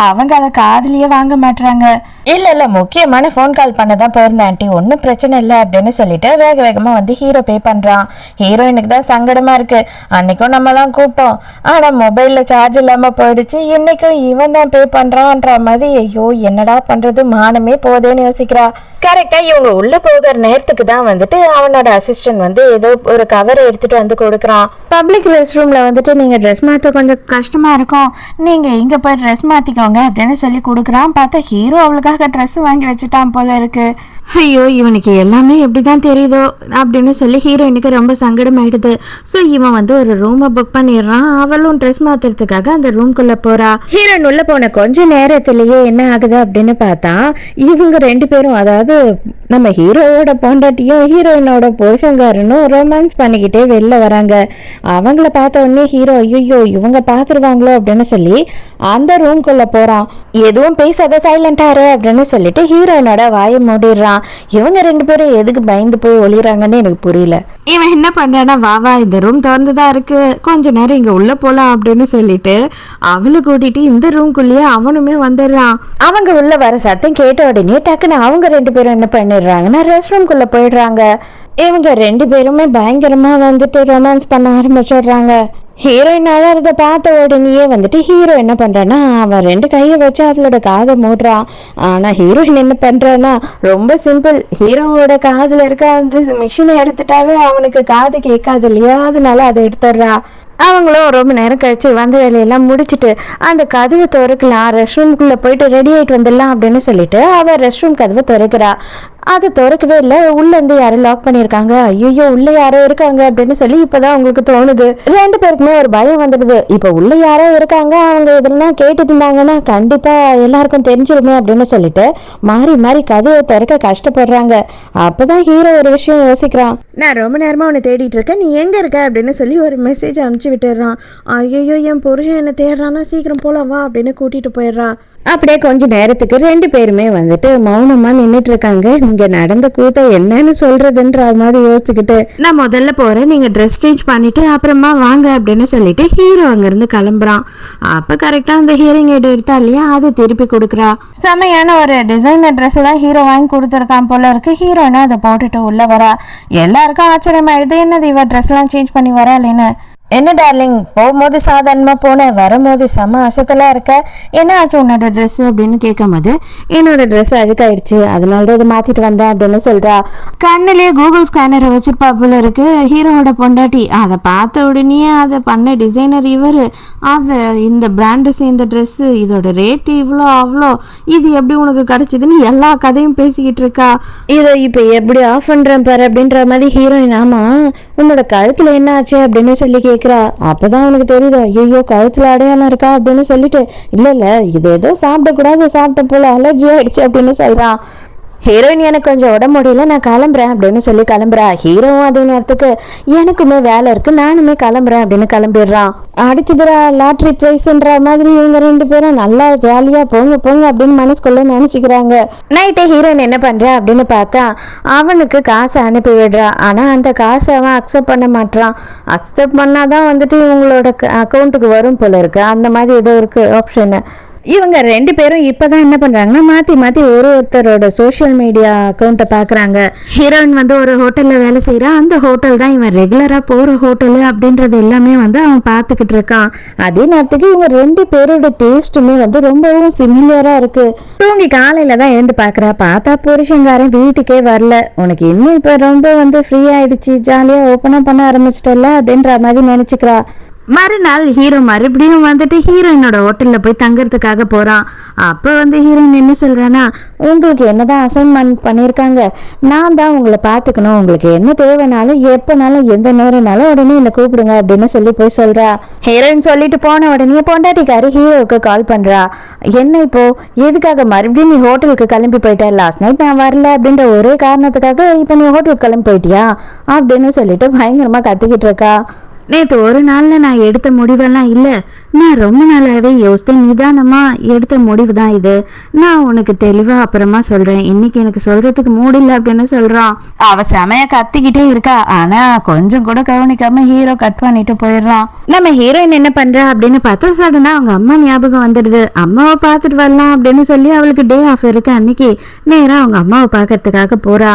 அவங்க அதை காதலியே வாங்க மாட்டுறாங்க. இல்ல முக்கியமான ஃபோன் கால் பண்ணதான் போயிருந்தேன் ஆண்டி, ஒன்றும் பிரச்சனை இல்லை அப்படின்னு சொல்லிட்டு வேக வேகமா வந்து ஹீரோ பே பண்றான். ஹீரோயினுக்கு தான் சங்கடமா இருக்கு. அன்னைக்கும் நம்ம தான் கூப்பிட்டோம், ஆனா மொபைல்ல சார்ஜ் இல்லாம போயிடுச்சு, இன்னைக்கும் இவன் தான் பே பண்றான்ற மாதிரி. ஐயோ என்னடா பண்றது, மானமே போதேன்னு யோசிக்கிறா. கரெக்டா இவங்க உள்ள போகிற நேரத்துக்கு தான் வந்துட்டு அவனோட அசிஸ்டன்ட் வந்து ஏதோ ஒரு கவரை எடுத்துட்டு வந்து கொடுக்குறான். பப்ளிக் ரெஸ்ட் ரூம்ல வந்துட்டு நீங்க ட்ரெஸ் மாத்த கொஞ்சம் கஷ்டமா இருக்கும், நீங்க இங்க போய் ட்ரெஸ் மாத்திக்கோங்க அப்படின்னு சொல்லி கொடுக்குறான். பார்த்தா ஹீரோ அவளுக்காக ட்ரெஸ் வாங்கி வச்சுட்டான் போல இருக்கு. ஐயோ இவனுக்கு எல்லாமே எப்படிதான் தெரியுதோ அப்படின்னு சொல்லி ஹீரோயினுக்கு ரொம்ப சங்கடம் ஆயிடுது. ஸோ இவன் வந்து ஒரு ரூமை புக் பண்ணிடுறான். அவளும் ட்ரெஸ் மாத்துறதுக்காக அந்த ரூம்குள்ள போறா. ஹீரோயின் உள்ள போன கொஞ்ச நேரத்திலேயே என்ன ஆகுது அப்படின்னு பார்த்தா இவங்க ரெண்டு பேரும், அதாவது நம்ம ஹீரோவோட பொண்டாட்டியும் ஹீரோயினோட புருஷங்காரனும் ரொமான்ஸ் பண்ணிக்கிட்டே வெளில வராங்க. அவங்கள பார்த்த உடனே ஹீரோ ஐயோ இவங்க பார்த்துருவாங்களோ அப்படின்னு சொல்லி அந்த ரூம்குள்ள போறான். எதுவும் பேசாத சைலண்டாரு அப்படின்னு சொல்லிட்டு ஹீரோயினோட வாயை மூடிடுறான். இவங்க ரெண்டு பேரும் எதுக்கு பயந்து போய் ஒளிறாங்கன்னு எனக்கு புரியல. இவன் என்ன பண்றானா வா இந்த ரூம் திறந்துதான் இருக்கு, கொஞ்ச நேரம் இங்க உள்ள போலாம் அப்படின்னு சொல்லிட்டு அவளை கூட்டிட்டு இந்த ரூம்குள்ளேயே அவனுமே வந்துடுறான். அவங்க உள்ள வர சத்தம் கேட்ட உடனே டக்குன்னு அவங்க ரெண்டு பேரும் என்ன பண்ணிடுறாங்கன்னா ரெஸ்ட் ரூம்குள்ள போயிடுறாங்க. இவங்க ரெண்டு பேருமே பயங்கரமா வந்துட்டு ரொமான்ஸ் பண்ண ஆரம்பிச்சிடுறாங்க. ஹீரோயின் அழறத பார்த்த உடனேயே வந்துட்டு ஹீரோ என்ன பண்றான்னா அவன் ரெண்டு கையை வச்சு அவளோட காதை மூடுறான். ஆனா ஹீரோயின் என்ன பண்றான்னா ரொம்ப சிம்பிள், ஹீரோவோட காதுல இருக்க அந்த மிஷினை எடுத்துட்டாவே அவனுக்கு காது கேட்காது இல்லையா, அதனால அதை எடுத்துடுறா. அவங்களும் ரொம்ப நேரம் கழிச்சு வந்த வேலையெல்லாம் முடிச்சுட்டு அந்த கதவை திறக்கலாம், ரெஸ்ட் ரூம்குள்ள போயிட்டு ரெடி ஆயிட்டு வந்துடலாம் அப்படின்னு சொல்லிட்டு அவ ரெஸ்ட் ரூம் கதவை திறக்கிறா. அது திறக்கவே இல்லை, உள்ள இருந்து யாரும் லாக் பண்ணியிருக்காங்க. ஐயோ உள்ள யாரோ இருக்காங்க அப்படின்னு சொல்லி இப்பதான் உங்களுக்கு தோணுது. ரெண்டு பேருக்குமே ஒரு பயம் வந்துடுது. இப்ப உள்ள யாரோ இருக்காங்க, அவங்க இதெல்லாம் கேட்டுட்டு இருந்தாங்கன்னா கண்டிப்பா எல்லாருக்கும் தெரிஞ்சிருமே அப்படின்னு சொல்லிட்டு மாறி மாறி கதவை திறக்க கஷ்டப்படுறாங்க. அப்பதான் ஹீரோ ஒரு விஷயம் யோசிக்கிறான். நான் ரொம்ப நேரமா உன்னை தேடிட்டு இருக்கேன், நீ எங்க இருக்க அப்படின்னு சொல்லி ஒரு மெசேஜ் அனுப்பிச்சு விட்டுறான். ஐயோ என் புருஷன் என்ன தேடுறான்னா சீக்கிரம் போலாம் வா அப்படின்னு கூட்டிட்டு போயிடுறா. அப்படியே கொஞ்ச நேரத்துக்கு ரெண்டு பேருமே வந்துட்டு மௌனமா நின்றுட்டு இருக்காங்க. இங்க நடந்த கூத்த என்னன்னு சொல்றதுன்ற மாதிரி யோசிச்சுக்கிட்டு நான் முதல்ல போறேன், நீங்க ட்ரெஸ் சேஞ்ச் பண்ணிட்டு அப்புறமா வாங்க அப்படின்னு சொல்லிட்டு ஹீரோ அங்க இருந்து கிளம்புறான். அப்ப கரெக்டா அந்த ஹீரோயின் எடு எடுத்தா இல்லையா, அதை திருப்பி கொடுக்குறா. செமையான ஒரு டிசைனர் ட்ரெஸ் தான் ஹீரோ வாங்கி கொடுத்துருக்கான் போல இருக்கு. ஹீரோயினா அதை போட்டுட்டு உள்ள வரா. எல்லாருக்கும் ஆச்சரியமாயிடுது, என்னது இவ ட்ரெஸ் எல்லாம் சேஞ்ச் பண்ணி வரா இல்லைன்னு. என்ன டார்லிங் போகும்போது சாதாரணமாக போனேன், வரும்போது செம்ம அசத்தலாக இருக்க, என்ன ஆச்சு உன்னோட ட்ரெஸ் அப்படின்னு கேட்கும் போது என்னோட ட்ரெஸ் அழுக்காயிடுச்சு அதனால தான் இதை மாற்றிட்டு வந்தேன் அப்படின்னு சொல்கிறா. கண்ணிலேயே கூகுள் ஸ்கேனரை வச்சிருப்பா போல இருக்கு ஹீரோவோட பொண்டாட்டி. அதை பார்த்த உடனே அதை பண்ண டிசைனர் இவர், அதை இந்த பிராண்டு சேர்ந்த ட்ரெஸ்ஸு, இதோட ரேட்டு இவ்வளோ அவ்வளோ, இது எப்படி உனக்கு கிடச்சிதுன்னு எல்லா கதையும் பேசிக்கிட்டு இருக்கா. இதை இப்போ எப்படி ஆஃப் பண்ணுறேன் பாரு அப்படின்ற மாதிரி ஹீரோயின். ஆமாம் உன்னோட கழுத்தில் என்ன ஆச்சு அப்படின்னு சொல்லி அப்பதான் அவனுக்கு தெரியுது, ஐயோ கழுத்துல அடையாளம் இருக்கா அப்படின்னு சொல்லிட்டு இல்ல இது ஏதோ சாப்பிடக்கூடாது, சாப்பிட்ட போல அலர்ஜி ஆயிடுச்சு அப்படின்னு சொல்றான். ஹீரோயின் எனக்கு கொஞ்சம் உடம்பு முடியல, நான் கிளம்புறேன் அப்படின்னு சொல்லி கிளம்புறா. ஹீரோவும் அதே நேரத்துக்கு எனக்குமே வேலை இருக்கு, நானுமே கிளம்புறேன் அப்படின்னு கிளம்பிடுறான். அடிச்சுதுரா லாட்ரி பிரைஸ்ன்ற மாதிரி இவங்க 2 பேரும் நல்லா ஜாலியா போங்க போங்க அப்படின்னு மனசுக்குள்ள நினைச்சுக்கிறாங்க. நைட்டே ஹீரோயின் என்ன பண்றா அப்படின்னு பார்த்தா அவனுக்கு காசை அனுப்பி விடுறா. ஆனா அந்த காசை அவன் அக்செப்ட் பண்ண மாட்டான். அக்செப்ட் பண்ணாதான் வந்துட்டு இவங்களோட அக்கௌண்ட்டுக்கு வரும் போல இருக்கு, அந்த மாதிரி ஏதோ இருக்கு ஆப்ஷனு. இவங்க 2 பேரும் இப்பதான் என்ன பண்றாங்கன்னா மாத்தி மாத்தி ஒருத்தரோட சோசியல் மீடியா அக்கௌண்ட்டை பாக்குறாங்க. ஹீரோயின் வந்து ஒரு ஹோட்டல்ல வேலை செய்யறா. அந்த ஹோட்டல் தான் இவன் ரெகுலரா போற ஹோட்டலு அப்படின்றது எல்லாமே வந்து அவன் பாத்துக்கிட்டு இருக்கான். அதே நேரத்துக்கு இவங்க 2 பேரோட டேஸ்ட்டுமே வந்து ரொம்பவும் சிமிலரா இருக்கு. தூங்கி காலையில தான் எழுந்து பாக்குறா. பார்த்தா புருஷங்காரன் வீட்டுக்கே வரல. உனக்கு இன்னும் இப்ப ரொம்ப வந்து ஃப்ரீ ஆயிடுச்சு, ஜாலியா ஓப்பனா பண்ண ஆரம்பிச்சிட்டல அப்படின்ற மாதிரி நினைச்சுக்கிறா. மறுநாள் ஹீரோ மறுபடியும் வந்துட்டு ஹீரோயினோட ஹோட்டல்ல போய் தங்கறதுக்காக போறான். அப்ப வந்து ஹீரோயின் என்ன சொல்றானா, உங்களுக்கு என்னதான் அசைன்மெண்ட் பண்ணிருக்காங்க, நான் தான் உங்களை பாத்துக்கணும், உங்களுக்கு என்ன தேவைனாலும் எப்பனாலும் எந்த நேரம்னாலும் உடனே என்ன கூப்பிடுங்க அப்படின்னு சொல்லி போய் சொல்றா. ஹீரோயின் சொல்லிட்டு போன உடனே பொண்டாட்டிக்காரி ஹீரோவுக்கு கால் பண்றா. என்ன இப்போ எதுக்காக மறுபடியும் நீ ஹோட்டலுக்கு கிளம்பி போயிட்ட, லாஸ்ட் நைட் நான் வரல அப்படின்ற ஒரே காரணத்துக்காக இப்ப நீ ஹோட்டலுக்கு கிளம்பி போயிட்டியா அப்படின்னு சொல்லிட்டு பயங்கரமா கத்திக்கிட்டு இருக்கா. நேற்று ஒரு நாளில் நான் எடுத்த முடிவெல்லாம் இல்லை, நான் ரொம்ப நாளாகவே யோசித்தேன், நிதானமாக எடுத்த முடிவு தான் இது. நான் உனக்கு தெளிவாக அப்புறமா சொல்கிறேன், இன்னைக்கு எனக்கு சொல்கிறதுக்கு மூடில்லை அப்படின்னு சொல்கிறான். அவ செமைய கத்திக்கிட்டே இருக்கா. ஆனால் கொஞ்சம் கூட கவனிக்காம ஹீரோ கட் பண்ணிட்டு போயிடுறான். நம்ம ஹீரோயின் என்ன பண்ணுறா அப்படின்னு பார்த்தா சடனாக அவங்க அம்மா ஞாபகம் வந்துடுது. அம்மாவை பார்த்துட்டு வரலாம் அப்படின்னு சொல்லி அவளுக்கு டே ஆஃப் இருக்கு. அன்னைக்கு நேராக அவங்க அம்மாவை பார்க்கறதுக்காக போகிறா.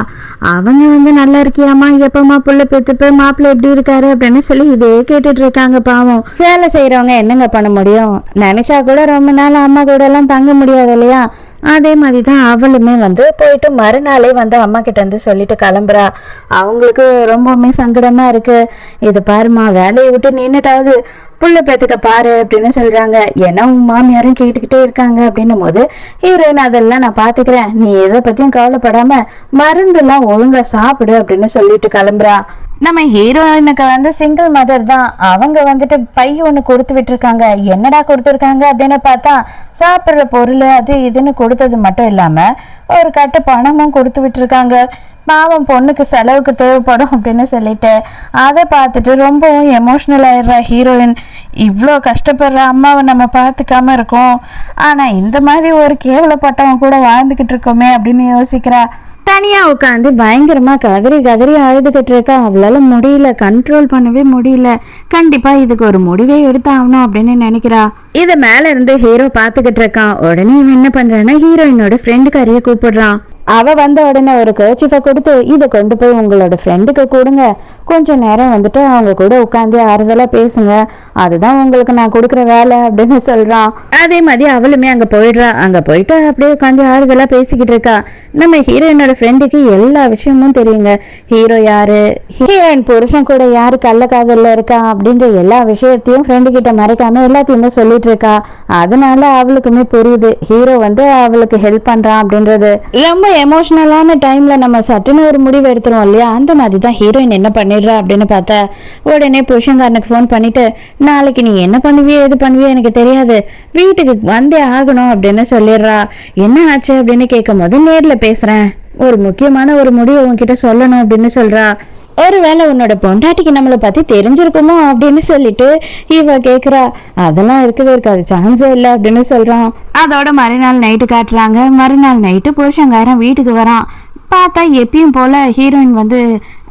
அவங்க வந்து நல்லா இருக்கியாம்மா, எப்பம்மா புள்ள பெற்றுப்ப, மாப்பிள்ளை எப்படி இருக்காரு அப்படின்னு சொல்லி இதே கேட்டுட்டு இருக்காங்க. பாவம் வேலை செய்யறவங்க என்னங்க பண்ண முடியும், நினைச்சா கூட ரொம்ப நாள் அம்மா கூட எல்லாம் தங்க முடியாது இல்லையா. அதே மாதிரி தான் அவளுமே வந்து போயிட்டு மறுநாளே வந்து அம்மா கிட்ட இருந்து சொல்லிட்டு கிளம்புறா. அவங்களுக்கு ரொம்பவுமே சங்கடமா இருக்கு. இது பாருமா, வேலையை விட்டு நின்னுட்டாவது புள்ள பேத்துக்க பாரு அப்படின்னு சொல்றாங்க. ஏன்னா உங்க மாமியாரும் கேட்டுக்கிட்டே இருக்காங்க அப்படின்னும் போது ஹீரோயின் அதெல்லாம் நான் பாத்துக்கிறேன், நீ எதை பத்தியும் கவலைப்படாம மருந்தெல்லாம் ஒழுங்கா சாப்பிடு அப்படின்னு சொல்லிட்டு கிளம்புறா. நம்ம ஹீரோயினுக்கு வந்து சிங்கிள் மதர் தான். அவங்க வந்துட்டு பை ஒன்று கொடுத்து விட்டுருக்காங்க. என்னடா கொடுத்துருக்காங்க அப்படின்னு பார்த்தா சாப்பிட்ற பொருள் அது இதுன்னு கொடுத்தது மட்டும் இல்லாமல் ஒரு கட்டு பணமும் கொடுத்து விட்டுருக்காங்க. பாவம் பொண்ணுக்கு செலவுக்கு தேவைப்படும் அப்படின்னு சொல்லிட்டு அதை பார்த்துட்டு ரொம்பவும் எமோஷ்னல் ஆயிடுறா ஹீரோயின். இவ்வளோ கஷ்டப்படுற அம்மாவை நம்ம பார்த்துக்காம இருக்கோம், ஆனால் இந்த மாதிரி ஒரு கேவலப்பட்டவங்க கூட வாழ்ந்துக்கிட்டு இருக்கோமே அப்படின்னு யோசிக்கிறா. தனியா உட்காந்து பயங்கரமா கதறி கதறி அழுதுகிட்டு இருக்கா. அவளால முடியல, கண்ட்ரோல் பண்ணவே முடியல. கண்டிப்பா இதுக்கு ஒரு முடிவே எடுத்தாகணும் அப்படின்னு நினைக்கிறா. இதை மேல இருந்து ஹீரோ பாத்துக்கிட்டு இருக்கான். உடனே இவன் என்ன பண்றான்னா ஹீரோயினோட ஃப்ரெண்டுக்காரியை கூப்பிடுறான். அவ வந்த உடனே ஒரு கர்ச்சிஃபை கொடுத்து இதை கொண்டு போய் உங்களோட ஃப்ரெண்டுக்கு கொடுங்க, கொஞ்சம் நேரம் வந்துட்டு அவங்க கூட உட்காந்து ஆறுதலா பேசுங்க, அதுதான் உங்களுக்கு நான் கொடுக்குற வேலை அப்படின்னு சொல்றான். அதே மாதிரி அவளுமே அங்க போயிடுறா. அங்க போயிட்டு அப்படியே உட்காந்து ஆறுதலா பேசிக்கிட்டு இருக்கா. நம்ம ஹீரோயினோட ஃப்ரெண்டுக்கு எல்லா விஷயமும் தெரியுங்க. ஹீரோ யாரு, ஹீரோயின் புருஷன் கூட யாரு கள்ளக்காதல்ல இருக்கா அப்படின்ற எல்லா விஷயத்தையும் ஃப்ரெண்டு கிட்ட மறைக்காம எல்லாத்தையும் தான் சொல்லிட்டு இருக்கா. அதனால அவளுக்குமே புரியுது ஹீரோ வந்து அவளுக்கு ஹெல்ப் பண்றான் அப்படின்றது. ரொம்ப எமோஷனலான டைம்ல நம்ம சட்டுன்னு ஒரு முடிவு எடுத்துருவோம் இல்லையா, அந்த மாதிரி தான் ஹீரோயின் என்ன பண்ணிடுறா அப்படின்னு பார்த்தா உடனே புருஷன்காரனுக்கு ஃபோன் பண்ணிட்டு நாளைக்கு நீ என்ன பண்ணுவியோ எது பண்ணுவியோ எனக்கு தெரியாது, வீட்டுக்கு வந்தே ஆகணும் அப்படின்னு சொல்லிடுறா. என்ன ஆச்சு அப்படின்னு கேட்கும் போது நேர்ல பேசுறேன், ஒரு முக்கியமான ஒரு முடிவு உன்கிட்ட சொல்லணும் அப்படின்னு சொல்றா. ஒருவேளை உன்னோட பொண்டாட்டிக்கு நம்மளை பத்தி தெரிஞ்சிருக்குமோ அப்படின்னு சொல்லிட்டு இவ கேக்குறா. அதெல்லாம் இருக்கவே இருக்காது, சான்ஸே இல்லை அப்படின்னு சொல்றான். அதோட மறுநாள் நைட்டு காட்டுறாங்க. மறுநாள் நைட்டு புருஷங்காரன் வீட்டுக்கு வரான். பார்த்தா எப்பயும் போல ஹீரோயின் வந்து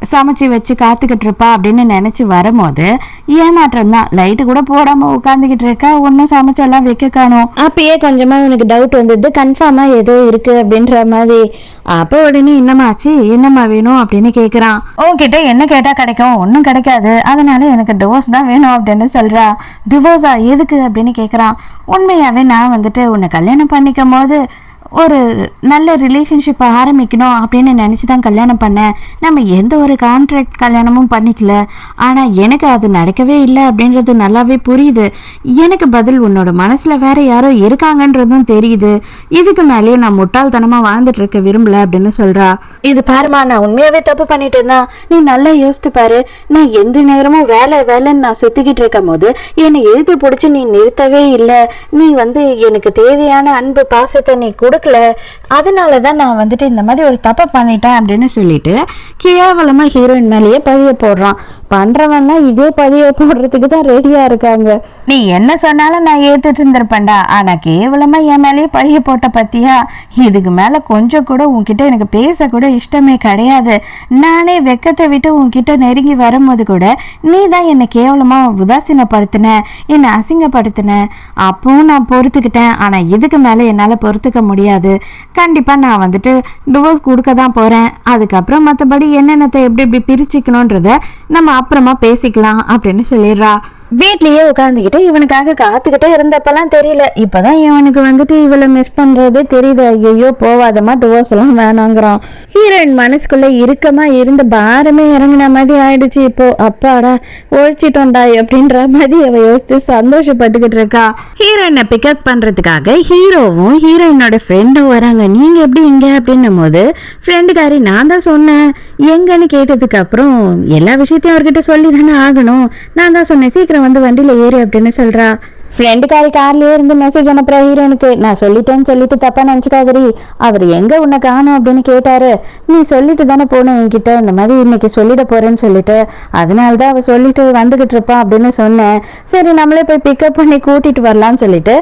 சமைச்சு வச்சு காத்துக்கிட்டு இருப்பா அப்படின்னு நினைச்சு வரும்போது ஏமாற்றம் தான். லைட்டு கூட போடாம உட்காந்துக்கிட்டு இருக்கா, ஒன்னும் சமைச்செல்லாம் வைக்க காணும். அப்பயே கொஞ்சமா உனக்கு டவுட் வந்தது, கன்ஃபார்மா ஏதோ இருக்கு அப்படின்ற மாதிரி. அப்ப உடனே என்னமாச்சு, என்னம்மா வேணும் அப்படின்னு கேக்குறான். உன்கிட்ட என்ன கேட்டா கிடைக்கும், ஒன்னும் கிடைக்காது, அதனால எனக்கு டிவோர்ஸ் தான் வேணும் அப்படின்னு சொல்றா. டிவோர்ஸா, எதுக்கு அப்படின்னு கேக்குறான். உண்மையாவே நான் வந்துட்டு உன்னை கல்யாணம் பண்ணிக்கும் போது ஒரு நல்ல ரிலேஷன்ஷிப்பை ஆரம்பிக்கணும் அப்படின்னு நினச்சி தான் கல்யாணம் பண்ணேன். நம்ம எந்த ஒரு கான்ட்ராக்ட் கல்யாணமும் பண்ணிக்கல. ஆனால் எனக்கு அது நடக்கவே இல்லை அப்படின்றது நல்லாவே புரியுது. எனக்கு பதில் உன்னோட மனசில் வேற யாரோ இருக்காங்கன்றதும் தெரியுது. இதுக்கு மேலேயும் நான் முட்டாள்தனமாக வாழ்ந்துட்டு இருக்க விரும்பல அப்படின்னு சொல்கிறா. இது பாருமா, நான் உண்மையாகவே தப்பு பண்ணிட்டு இருந்தா, நீ நல்லா யோசித்து பாரு. நான் எந்த நேரமும் வேலை வேலைன்னு நான் சுற்றிக்கிட்டு இருக்கும் போது என்னை எழுதி பிடிச்சி நீ நிறுத்தவே இல்லை. நீ வந்து எனக்கு தேவையான அன்பு பாசத்தை நீ கொடுக்க பொறுக்கல, அதனால தான் நான் வந்துட்டு இந்த மாதிரி ஒரு தப்பை பண்ணிட்டேன் அப்படின்னு சொல்லிட்டு கேவலமா ஹீரோயின் மேலேயே பழிய போடுறான். பண்றவன்னா இதே பழிய போடுறதுக்கு தான் ரெடியா இருக்காங்க. நீ என்ன சொன்னாலும் நான் ஏத்துட்டு இருந்திருப்பேன்டா, ஆனா கேவலமா என் மேலேயே பழிய போட்ட பத்தியா? இதுக்கு மேல கொஞ்சம் கூட உன்கிட்ட எனக்கு பேச கூட இஷ்டமே கிடையாது. நானே வெக்கத்தை விட்டு உன்கிட்ட நெருங்கி வரும்போது கூட நீ தான் என்னை கேவலமா உதாசீனப்படுத்தின, என்னை அசிங்கப்படுத்தின. அப்பவும் நான் பொறுத்துக்கிட்டேன், ஆனா இதுக்கு மேல என்னால பொறுத்துக்க முடியாது. கண்டிப்பா நான் வந்துட்டு டிவோர்ஸ் கொடுக்க தான் போறேன். அதுக்கப்புறம் மற்றபடி என்னென்னத்தை எப்படி எப்படி பிரிச்சுக்கணுன்றத நம்ம அப்புறமா பேசிக்கலாம் அப்படின்னு சொல்லிடுறா. வீட்லயே உட்காந்துக்கிட்டு இவனுக்காக காத்துக்கிட்டே இருந்தப்பெல்லாம் தெரியல, இப்பதான் இவனுக்கு வந்துட்டு இவளை மிஸ் பண்றது தெரியுது. ஐயோ போவாதமா, டிவோர்ஸ் எல்லாம் வேணாங்கிறான். ஹீரோயின் மனசுக்குள்ள இறுக்கமா இருந்த பாரமே இறங்கின மாதிரி ஆயிடுச்சு. இப்போ அப்பாடா ஒழிச்சிட்டோண்டா அப்படின்ற மாதிரி அவ யோசித்து சந்தோஷப்பட்டுக்கிட்டு இருக்கா. ஹீரோயினை பிக்கப் பண்றதுக்காக ஹீரோவும் ஹீரோயினோட ஃப்ரெண்டும் வராங்க. நீங்க எப்படி இங்க அப்படின்னும் போது ஃப்ரெண்டுக்காரி நான் தான் சொன்னேன் எங்கன்னு கேட்டதுக்கு அப்புறம் எல்லா விஷயத்தையும் அவர்கிட்ட சொல்லி தானே ஆகணும். நான் தான் சொன்னேன் சீக்கிரம் வந்து வண்டியில ஏறு அப்படின்னு சொல்றா. ஃப்ரெண்டுக்காரி கார்லயே இருந்து மெசேஜ் அனுப்புற ஹீரோனுக்கு, நான் சொல்லிட்டேன்னு சொல்லிட்டு தப்பா நினைச்சுக்காதரி, அவர் எங்க உன்னை காணும் அப்படின்னு கேட்டாரு. நீ சொல்லிட்டு தானே போனேன் என்கிட்ட இந்த மாதிரி இன்னைக்கு சொல்லிட போறேன்னு சொல்லிட்டு, அதனாலதான் அவ சொல்லிட்டு வந்துகிட்டு இருப்பான் அப்படின்னு சொன்னேன். சரி நம்மளே போய் பிக்கப் பண்ணி கூட்டிட்டு வரலாம்னு சொல்லிட்டு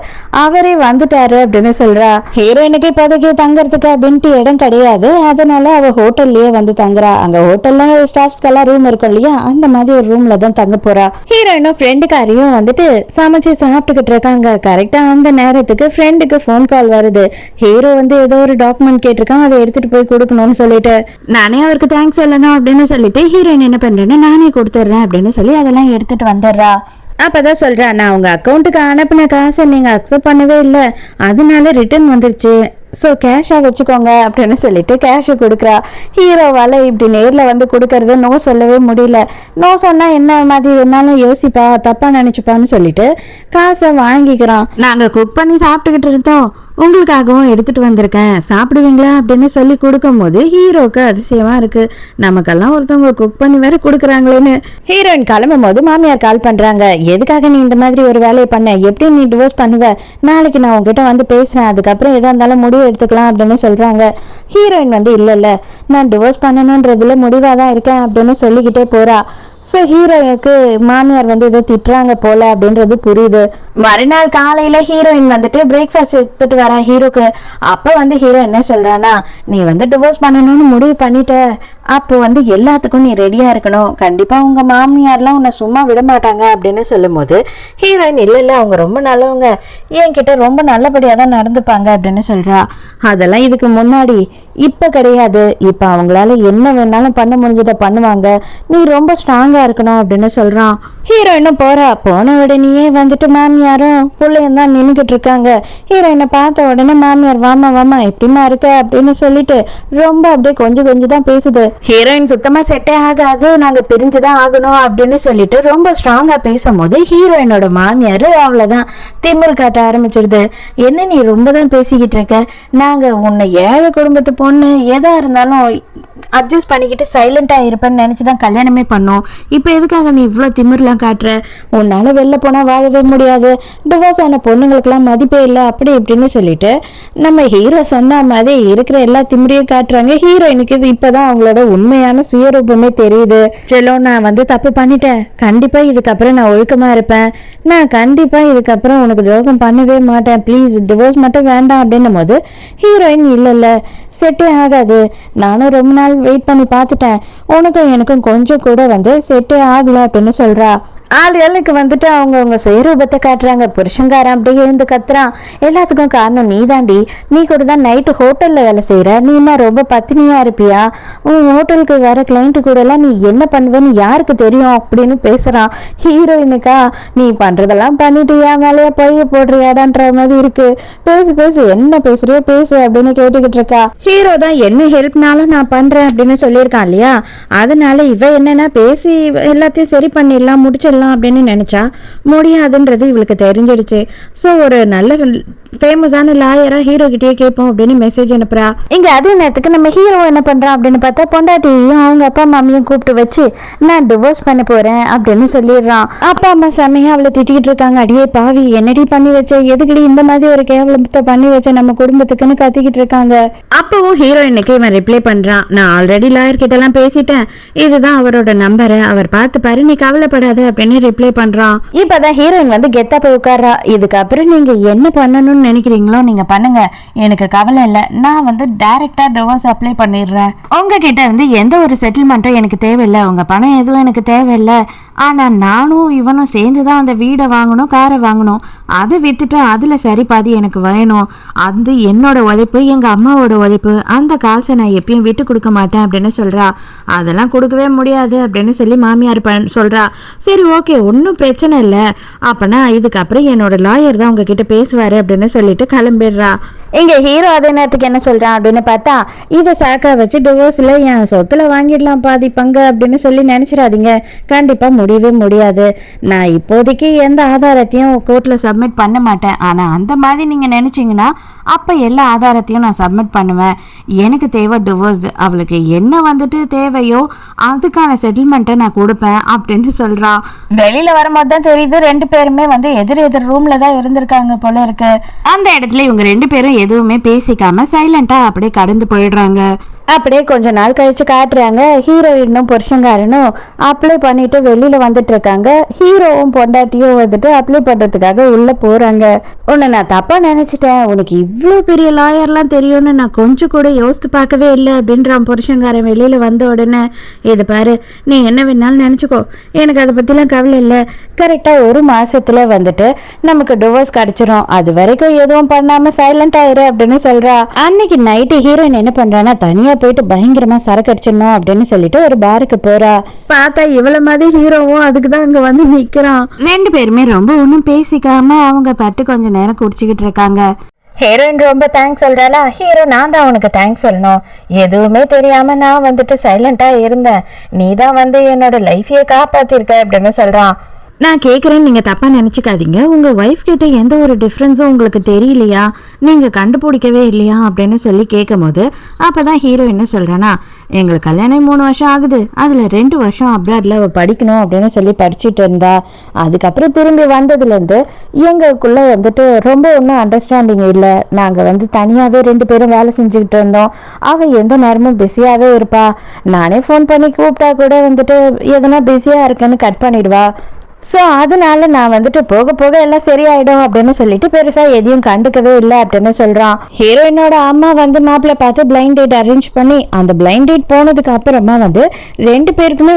அவரே வந்துட்டாரு அப்படின்னு சொல்றா. ஹீரோயினுக்கு இப்போதைக்கு தங்கறதுக்கு அப்படின்ட்டு இடம் கிடையாது, அதனால அவ ஹோட்டல்லயே வந்து தங்குறா. அங்க ஹோட்டல்ல ஸ்டாஃப்ஸ்க்கெல்லாம் ரூம் இருக்கும் இல்லையா, அந்த மாதிரி ஒரு ரூம்ல தான் தங்க போறா. ஹீரோயினும் ஃப்ரெண்டுக்காரியும் வந்துட்டு சமைச்சு சாப்பிட்டுக்கிட்டு இருக்காங்க. கரெக்டா அந்த நேரத்துக்கு ஃப்ரெண்டுக்கு ஃபோன் கால் வருது. ஹீரோ வந்து ஏதோ ஒரு டாக்குமெண்ட் கேட்டிருக்கான், அதை எடுத்துட்டு போய் கொடுக்கணும்னு சொல்லிட்டு நானே அவருக்கு தேங்க்ஸ் சொல்லணும் அப்படின்னு சொல்லிட்டு ஹீரோயின் என்ன பண்றேன்னு நானே கொடுத்துட்றேன் அப்படின்னு சொல்லி அதெல்லாம் எடுத்துட்டு வந்துடுறா. அப்பதான் சொல்றா, நான் உங்க அக்கௌண்ட்டுக்கு அனுப்பின காசை நீங்க அக்செப்ட் பண்ணவே இல்லை, அதனால ரிட்டர்ன் வந்துருச்சு, ஸோ கேஷாக வச்சுக்கோங்க அப்படின்னு சொல்லிட்டு கேஷை கொடுக்குறா. ஹீரோவால் இப்படி நேரில் வந்து கொடுக்கறது நோ சொல்லவே முடியல. நோ சொன்னால் என்ன மாதிரி வேணாலும் யோசிப்பா, தப்பாக நினச்சிப்பான்னு சொல்லிட்டு காசை வாங்கிக்கிறான். நாங்கள் குக் பண்ணி சாப்பிட்டுக்கிட்டு இருந்தோம், உங்களுக்காகவும் எடுத்துட்டு வந்திருக்கேன், சாப்பிடுவீங்களா அப்படின்னு சொல்லி கொடுக்கும் போது ஹீரோக்கு அதிசயமா இருக்கு. நமக்கெல்லாம் ஒருத்தவங்க குக் பண்ணி வேற கொடுக்குறாங்களேன்னு. ஹீரோயின் கிளம்பும் போது மாமியார் கால் பண்றாங்க. எதுக்காக நீ இந்த மாதிரி ஒரு வேலையை பண்ண, எப்படி நீ டிவோர்ஸ் பண்ணுவ, நாளைக்கு நான் உங்ககிட்ட வந்து பேசுறேன், அதுக்கப்புறம் எதா இருந்தாலும் முடிவு எடுத்துக்கலாம் அப்படின்னு சொல்றாங்க. ஹீரோயின் வந்து இல்ல நான் டிவோர்ஸ் பண்ணணும்ன்றதுல முடிவா தான் இருக்கேன் அப்படின்னு சொல்லிக்கிட்டே போறா. ஸோ ஹீரோயினுக்கு மாமியார் வந்து ஏதோ திட்டுறாங்க போல அப்படின்றது புரியுது. மறுநாள் காலையில ஹீரோயின் வந்துட்டு பிரேக்ஃபாஸ்ட் எடுத்துட்டு வரா ஹீரோக்கு. அப்ப வந்து ஹீரோ என்ன சொல்றானா, நீ வந்து டிவோர்ஸ் பண்ணணும்னு முடிவு பண்ணிட்ட, அப்போ வந்து எல்லாத்துக்கும் நீ ரெடியா இருக்கணும், கண்டிப்பா உங்க மாமியார்லாம் உன்னை சும்மா விட மாட்டாங்க அப்படின்னு சொல்லும் போது ஹீரோயின் இல்ல அவங்க ரொம்ப நல்லவங்க, என்கிட்ட ரொம்ப நல்லபடியா தான் நடந்துப்பாங்க அப்படின்னு சொல்றா. அதெல்லாம் இதுக்கு முன்னாடி, இப்ப கிடையாது, இப்ப அவங்களால என்ன வேணாலும் பண்ண முடிஞ்சதை பண்ணுவாங்க, நீ ரொம்ப ஸ்ட்ராங்கா இருக்கணும் அப்படின்னு சொல்றான். ஹீரோயினும் போறா. போன உடனேயே வந்துட்டு மாமியாரும் பிள்ளையும் தான் நின்றுகிட்டு இருக்காங்க. ஹீரோயினை பார்த்த உடனே மாமியார் வாமா வாமா எப்படிமா இருக்க அப்படின்னு சொல்லிட்டு ரொம்ப அப்படியே கொஞ்சம் தான் பேசுது. ஹீரோயின் சுத்தமா செட்டே ஆகாது, நாங்க பிரிஞ்சுதான் ஆகணும் அப்படின்னு சொல்லிட்டு ரொம்ப ஸ்ட்ராங்கா பேசும்போது ஹீரோயினோட மாமியார் அவ்வளவுதான் திமிரு காட்ட ஆரம்பிச்சிருது. என்ன நீ ரொம்ப தான் பேசிக்கிட்டு இருக்க, நாங்க உன்னை ஏழை குடும்பத்து பொண்ணு, எதா இருந்தாலும் அட்ஜஸ்ட் பண்ணிக்கிட்டு சைலண்டா இருப்பேன்னு நினைச்சுதான் கல்யாணமே பண்ணோம், இப்ப எதுக்காக நீ இவ்வளவு திமிர்லாம் காட்டுற, உன்னால வெளில போனா வாழவே முடியாது, டிவோர்ஸ் ஆன பொண்ணுங்களுக்குலாம் மதிப்பே இல்லை அப்படி இப்படின்னு சொல்லிட்டு நம்ம ஹீரோ சொன்ன மாதிரி இருக்கிற எல்லா திமிரையும் காட்டுறாங்க. ஹீரோயினுக்கு இது இப்பதான் அவங்களோட உண்மையான சுயரூபமே தெரியுது. செல்லோ நான் வந்து தப்பு பண்ணிட்டேன், கண்டிப்பா இதுக்கப்புறம் நான் ஒழுக்கமா இருப்பேன், நான் கண்டிப்பா இதுக்கப்புறம் உனக்கு துரோகம் பண்ணவே மாட்டேன், ப்ளீஸ் டிவோர்ஸ் மட்டும் வேண்டாம் அப்படின்னும் போது ஹீரோயின் இல்ல செட்டே ஆகாது, நானும் ரொம்ப நாள் வெயிட் பண்ணி பார்த்துட்டேன், உனக்கும் எனக்கும் கொஞ்சம் கூட வந்து செட்டே ஆகல அப்படின்னு சொல்றா. ஆளுகளுக்கு வந்துட்டு அவங்கவுங்க சுயரூபத்தை காட்டுறாங்க. புருஷங்காரன் அப்படியே எழுந்து கத்துறான், எல்லாத்துக்கும் காரணம் நீ தாண்டி, நீ கூட தான் நைட்டு ஹோட்டல்ல வேலை செய்யற, நீ என்ன ரொம்ப பத்தினியா இருப்பியா, உன் ஹோட்டலுக்கு வர கிளைண்ட் கூட எல்லாம் நீ என்ன பண்ணுவேன்னு யாருக்கு தெரியும் அப்படின்னு பேசுறான். ஹீரோயினுக்கா நீ பண்றதெல்லாம் பண்ணிட்டு என் மேலேயே பழைய போடுறியாடான்ற மாதிரி இருக்கு, பேசு என்ன பேசுறியோ பேசு அப்படின்னு கேட்டுக்கிட்டு இருக்கா. ஹீரோ தான் என்ன ஹெல்ப்னாலும் நான் பண்றேன் அப்படின்னு சொல்லியிருக்கான் இல்லையா, அதனால இவ என்னன்னா பேசி எல்லாத்தையும் சரி பண்ணிடலாம் முடிச்சிடலாம் அப்படின்னு நினைச்சா முடியாதுன்றது இவளுக்கு தெரிஞ்சிடுச்சு. ஸோ ஒரு நல்ல ஃபேமஸான லாயரா ஹீரோ கிட்டயே கேட்போம் அப்படின்னு மெசேஜ் அனுப்புறா. இங்க அதே நேரத்துக்கு நம்ம ஹீரோ என்ன பண்றான் அப்படின்னு பார்த்தா பொண்டாட்டியையும் அவங்க அப்பா அம்மாவையும் கூப்பிட்டு வச்சு நான் டிவோர்ஸ் பண்ண போறேன் அப்படின்னு சொல்லிடுறான். அப்பா அம்மா செம்மையா அவளை திட்டிக்கிட்டு இருக்காங்க. அடியே பாவி என்னடி பண்ணி வச்ச, எதுக்கடி இந்த மாதிரி ஒரு கேவலத்தை பண்ணி வச்ச நம்ம குடும்பத்துக்குன்னு கத்திக்கிட்டு இருக்காங்க. அப்பவும் ஹீரோயினுக்கு இவன் ரிப்ளை பண்றான், நான் ஆல்ரெடி லாயர் கிட்ட எல்லாம் பேசிட்டேன், இதுதான் அவரோட நம்பரை, அவர் பார்த்து பாரு, நீ கவலைப்படாத அப்படின்னு ரிப்ளை பண்றான். இப்பதான் ஹீரோயின் வந்து கெத்தா போய் உட்கார்றா. இதுக்கப்புறம் நீங்க என்ன பண்ணணும்னு நினைக்கிறீங்களோ நீங்க பண்ணுங்க, எனக்கு கவலை இல்லை, நான் வந்து டைரக்டா டிவோர்ஸ் அப்ளை பண்ணிடுறேன். உங்ககிட்ட இருந்து எந்த ஒரு செட்டில்மெண்ட்டும் எனக்கு தேவையில்லை, உங்க பணம் எதுவும் எனக்கு தேவையில்லை, ஆனா நானும் இவனும் சேர்ந்துதான் அந்த வீடை வாங்கணும், காரை வாங்கணும், அதை வித்துட்டு அதுல சரி பாதி எனக்கு வேணும், அது என்னோட உழைப்பு, எங்க அம்மாவோட உழைப்பு, அந்த காசை நான் எப்பயும் விட்டு கொடுக்க மாட்டேன் அப்படின்னு சொல்றா. அதெல்லாம் கொடுக்கவே முடியாது அப்படின்னு சொல்லி மாமியார் சொல்றா. சரி ஓகே ஒன்றும் பிரச்சனை இல்லை, அப்பனா இதுக்கப்புறம் என்னோட லாயர் தான் உங்ககிட்ட பேசுவாரு அப்படின்னு சொல்லிட்டு கிளம்பிடுறா. இங்க ஹீரோ அதே நேரத்துக்கு என்ன சொல்றான் அப்படின்னு பார்த்தா, இதை சாக்கா வச்சு டிவோர்ஸ்ல என் சொத்துல வாங்கிடலாம் பாதி பங்கு அப்படின்னு சொல்லி நினைச்சிடாதீங்க, கண்டிப்பா முடியவே முடியாது. நான் இப்போதைக்கு எந்த ஆதாரத்தையும் கோர்ட்ல சப்மிட் பண்ண மாட்டேன், ஆனா அந்த மாதிரி நீங்க நினைச்சீங்கன்னா அப்ப எல்லா ஆதாரத்தையும் நான் சப்மிட் பண்ணுவேன். எனக்கு தேவை டிவோர்ஸ், அவளுக்கு என்ன வந்துட்டு தேவையோ அதுக்கான செட்டில்மெண்ட்டை நான் கொடுப்பேன் அப்படின்னு சொல்றா. வெளியில வரும்போது தான் தெரியுது ரெண்டு பேருமே வந்து எதிர் எதிர் ரூம்ல தான் இருந்திருக்காங்க போல இருக்கு. அந்த இடத்துல இவங்க ரெண்டு பேரும் எதுவுமே பேசிக்காம சைலண்டா அப்படியே கடந்து போயிடுறாங்க. அப்படியே கொஞ்ச நாள் கழிச்சு காட்டுறாங்க, ஹீரோயினும் புருஷங்காரனும் அப்ளை பண்ணிட்டு வெளியில வந்துட்டு இருக்காங்க. ஹீரோவும் பொண்டாட்டியும் வந்துட்டு அப்ளை பண்றதுக்காக உள்ள போறாங்க. உன்னை நான் தப்பா நினைச்சிட்டேன், உனக்கு இவ்வளோ பெரிய லாயர்லாம் தெரியும்னு நான் கொஞ்சம் கூட யோசித்து பார்க்கவே இல்லை அப்படின்றான் புருஷங்காரன் வெளியில வந்த உடனே. இது பாரு, நீ என்ன வேணாலும் நினைச்சுக்கோ, எனக்கு அதை பத்திலாம் கவலை இல்லை, கரெக்டா ஒரு மாசத்துல வந்துட்டு நமக்கு டிவோர்ஸ் கிடைச்சிரும், அது வரைக்கும் எதுவும் பண்ணாம சைலண்ட் ஆயிரு அப்படின்னு சொல்றா. அன்னைக்கு நைட்டு ஹீரோயின் என்ன பண்றான்னா தனியா போயிட்டு பயங்கரமா சரக்கு அடிச்சிடணும் அப்படின்னு சொல்லிட்டு ஒரு பாருக்கு போறா. பார்த்தா இவ்வளவு மாதிரி ஹீரோவும் அதுக்குதான் அங்க வந்து நிக்கிறான். ரெண்டு பேருமே ரொம்ப ஒன்னும் பேசிக்காம அவங்க பட்டு கொஞ்ச நேரம் குடிச்சுக்கிட்டு இருக்காங்க. ஹீரோயின் ரொம்ப தேங்க்ஸ் சொல்றாளா. ஹீரோ நான் தான் உனக்கு தேங்க்ஸ் சொல்லணும், எதுவுமே தெரியாம நான் வந்துட்டு சைலண்டா இருந்தேன், நீ தான் வந்து என்னோட லைஃபையே காப்பாத்திருக்க அப்படின்னு சொல்றான். நான் கேட்குறேன், நீங்கள் தப்பாக நினச்சிக்காதீங்க, உங்கள் ஒய்ஃப் கிட்ட எந்த ஒரு டிஃப்ரென்ஸும் உங்களுக்கு தெரியலையா, நீங்கள் கண்டுபிடிக்கவே இல்லையா அப்படின்னு சொல்லி கேட்கும் போது அப்போ தான் ஹீரோ என்ன சொல்கிறேன்னா, எங்களுக்கு கல்யாணம் 3 வருஷம் ஆகுது, அதில் 2 வருஷம் அப்ராடில் அவள் படிக்கணும் அப்படின்னு சொல்லி படிச்சுட்டு இருந்தா, அதுக்கப்புறம் திரும்பி வந்ததுலேருந்து எங்களுக்குள்ளே வந்துட்டு ரொம்ப ஒன்றும் அண்டர்ஸ்டாண்டிங் இல்லை, நாங்கள் வந்து தனியாகவே 2 பேரும் வேலை செஞ்சுக்கிட்டு இருந்தோம், அவள் எந்த நேரமும் பிஸியாகவே இருப்பா, நானே ஃபோன் பண்ணி கூப்பிட்டா கூட வந்துட்டு எதனா பிஸியாக இருக்குன்னு கட் பண்ணிடுவா, ஸோ அதனால நான் வந்துட்டு போக போக எல்லாம் சரியாயிடும் அப்படின்னு சொல்லிட்டு பெருசா எதையும் கண்டுக்கவே இல்லை அப்படின்னு சொல்றான். ஹீரோயினோட அம்மா வந்து மாப்பிள்ளை பார்த்து பிளைண்ட் டேட் அரேஞ்ச் பண்ணி அந்த பிளைண்ட் டேட் போனதுக்கு அப்புறமா வந்து 2 பேருக்குமே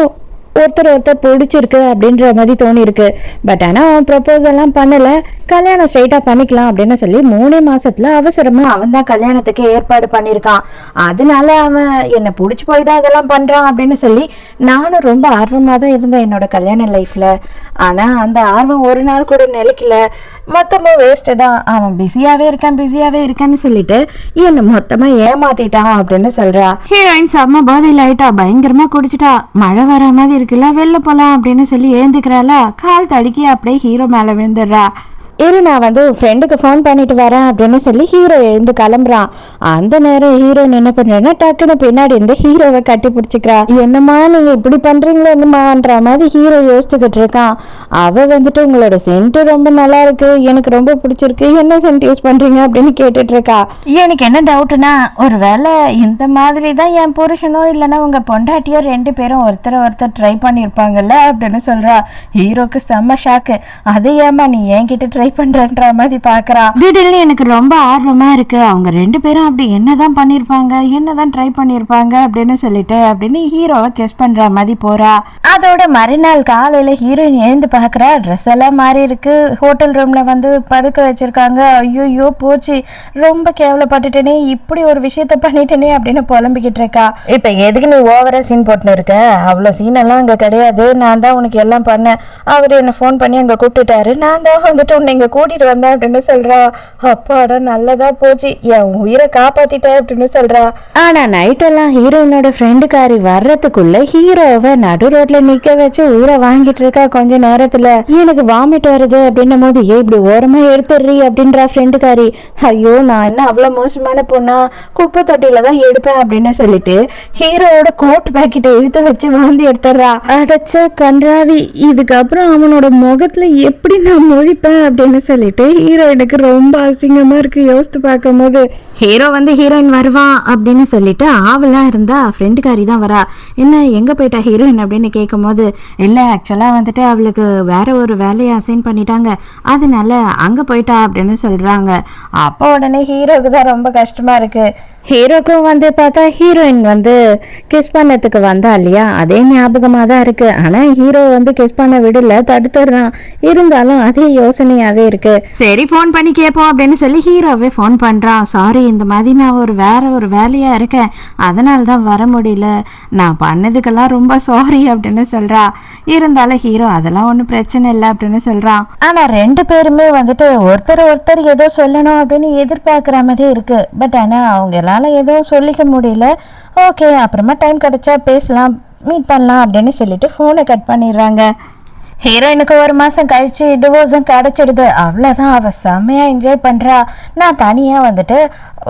ஒருத்தர் பிடிச்சிருக்கு அப்படின்ற மாதிரி தோணி இருக்கு. பட் ஆனால் அவன் ப்ரப்போசல்லாம் பண்ணல, கல்யாணம் ஸ்ட்ரைட்டா பண்ணிக்கலாம் அப்படின்னு சொல்லி 3 மாசத்துல அவசரமா அவன் தான் கல்யாணத்துக்கு ஏற்பாடு பண்ணியிருக்கான். அதனால அவன் என்னை பிடிச்சி போய் தான் இதெல்லாம் பண்றான் அப்படின்னு சொல்லி நானும் ரொம்ப ஆர்வமாக தான் இருந்தேன் என்னோட கல்யாண லைஃப்ல. ஆனா அந்த ஆர்வம் ஒரு நாள் கூட நிலைக்கல, மொத்தமும் வேஸ்ட் தான், அவன் பிஸியாவே இருக்கான்னு சொல்லிட்டு என்னை மொத்தமா ஏமாத்திட்டான் அப்படின்னு சொல்றா. ஹீரோயின் செம்ம போதையில் ஆயிட்டா, பயங்கரமா குடிச்சிட்டா, மழை வர மாதிரி இருக்குல்ல, வெளில போலாம் அப்படின்னு சொல்லி எழுந்துக்கிறாளா, கால் தடுக்கி அப்படியே ஹீரோ மேல விழுந்துடுறா. இரு நான் வந்து ஃப்ரெண்டுக்கு ஃபோன் பண்ணிட்டு வரேன் அப்படின்னு சொல்லி ஹீரோ எழுந்து கிளம்புறான். அந்த நேரம் ஹீரோயின் என்ன பண்றேன்னா டக்குன்னு பின்னாடி இருந்து ஹீரோவை கட்டி பிடிச்சிக்கிறா. என்னம்மா நீங்க இப்படி பண்றீங்களோ என்னமான்ற மாதிரி ஹீரோ யோசிச்சுக்கிட்டு இருக்கான். அவ வந்துட்டு உங்களோட சென்ட் ரொம்ப நல்லா இருக்கு, எனக்கு ரொம்ப பிடிச்சிருக்கு, என்ன சென்ட் யூஸ் பண்றீங்க அப்படின்னு கேட்டுட்டு இருக்கா. எனக்கு என்ன டவுட்னா, ஒருவேளை இந்த மாதிரி தான் என் புருஷனோ இல்லைன்னா உங்க பொண்டாட்டியோ 2 பேரும் ஒருத்தர் ட்ரை பண்ணியிருப்பாங்கல்ல அப்படின்னு சொல்றா. ஹீரோக்கு செம்ம ஷாக்கு. அது ஏமா நீ என்கிட்ட ட்ரை பண்றன்ற மாதிரி பாக்குறான். திடீர்னு எனக்கு ரொம்ப ஆர்வமா இருக்கு, அவங்க 2 பேரும் அப்படி என்னதான் பண்ணிருப்பாங்க, என்னதான் ட்ரை பண்ணிருப்பாங்க அப்படின்னு சொல்லிட்டு அப்படின்னு ஹீரோவை கெஸ் பண்ற மாதிரி போறா. அதோட மறுநாள் காலையில ஹீரோயின் எழுந்து பாக்குறா, ட்ரெஸ் எல்லாம் மாறி இருக்கு, ஹோட்டல் ரூம்ல வந்து படுக்க வச்சிருக்காங்க. ஐயோ போச்சு, ரொம்ப கேவலப்பட்டுட்டேனே, இப்படி ஒரு விஷயத்த பண்ணிட்டேனே அப்படின்னு புலம்பிக்கிட்டு இருக்கா. இப்ப எதுக்கு நீ ஓவரா சீன் போட்டுன்னு இருக்க, அவ்வளவு சீன் எல்லாம் அங்க கிடையாது, நான் தான் உனக்கு எல்லாம் பண்ணேன், அவரு என்ன போன் பண்ணி அங்க கூப்பிட்டுட்டாரு, நான் தான் வந்துட்டு உன்னை இங்கே கூட்டிகிட்டு வந்தேன் அப்படின்னு சொல்கிறா. அப்பாடா நல்லதா போச்சு, என் உயிரை காப்பாற்றிட்டேன் அப்படின்னு சொல்கிறா. ஆனால் நைட்டெல்லாம் ஹீரோயினோட ஃப்ரெண்டுக்காரி வர்றதுக்குள்ள ஹீரோவை நடு ரோட்ல நிற்க வச்சு உயிரை வாங்கிட்டு இருக்கா. கொஞ்ச நேரத்தில் எனக்கு வாமிட் வருது அப்படின்னும் போது இப்படி ஓரமாக எடுத்துடுறி அப்படின்றா ஃப்ரெண்டுக்காரி. ஐயோ நான் என்ன அவ்வளோ மோசமான பொண்ணா, குப்பை தொட்டியில தான் எடுப்பேன் அப்படின்னு சொல்லிட்டு ஹீரோவோட கோட் பேக்கெட்டை இழுத்து வச்சு வாந்தி எடுத்துடுறா. அடைச்ச கன்றாவி, இதுக்கப்புறம் அவனோட முகத்துல எப்படி நான் முழிப்பேன் அப்படின்னு சொல்லிட்டு ஹீரோயினுக்கு ரொம்ப அசிங்கமா இருக்கு யோசித்து பார்க்கும் போது. ஹீரோ வந்து ஹீரோயின் வருவான் அப்படின்னு சொல்லிட்டு ஆவலா இருந்தா ஃப்ரெண்டுக்காரி தான் வரா. என்ன எங்க போயிட்டா ஹீரோயின் அப்படின்னு கேட்கும் போது, இல்லை ஆக்சுவலா வந்துட்டு அவளுக்கு வேற ஒரு வேலையை அசைன் பண்ணிட்டாங்க, அதனால அங்க போயிட்டா அப்படின்னு சொல்றாங்க. அப்போ உடனே ஹீரோக்கு தான் ரொம்ப கஷ்டமா இருக்கு. ஹீரோக்கும் வந்து பார்த்தா ஹீரோயின் வந்து கிஸ் பண்ணதுக்கு வந்தா இல்லையா, அதே ஞாபகமாக தான் இருக்கு. ஆனால் ஹீரோ வந்து கிஸ் பண்ண விடல, தடுத்துடுறான். இருந்தாலும் அதே யோசனையாகவே இருக்கு. சரி ஃபோன் பண்ணி கேட்போம் அப்படின்னு சொல்லி ஹீரோவே ஃபோன் பண்ணுறான். சாரி, இந்த மாதிரி நான் வேற ஒரு வேலையாக இருக்கேன், அதனால தான் வர முடியல, நான் பண்ணதுக்கெல்லாம் ரொம்ப சாரி அப்படின்னு சொல்கிறா. இருந்தாலும் ஹீரோ அதெல்லாம் ஒன்றும் பிரச்சனை இல்லை அப்படின்னு சொல்கிறான். ஆனால் ரெண்டு பேருமே வந்துட்டு ஒருத்தர் ஏதோ சொல்லணும் அப்படின்னு எதிர்பார்க்குற மாதிரி இருக்கு. பட் ஆனால் அவங்க எல்லாம் எதுவும் சொல்லிக்க முடியல. ஓகே அப்புறமா டைம் கிடைச்சா பேசலாம், மீட் பண்ணலாம் அப்படின்னு சொல்லிட்டு ஃபோனை கட் பண்ணிடுறாங்க. ஹீரோயினுக்கு 1 மாதம் கழிச்சு டிவோர்ஸும் கிடச்சிடுது. அவ்வளோதான், அவள் செம்மையாக என்ஜாய் பண்ணுறா. நான் தனியாக வந்துட்டு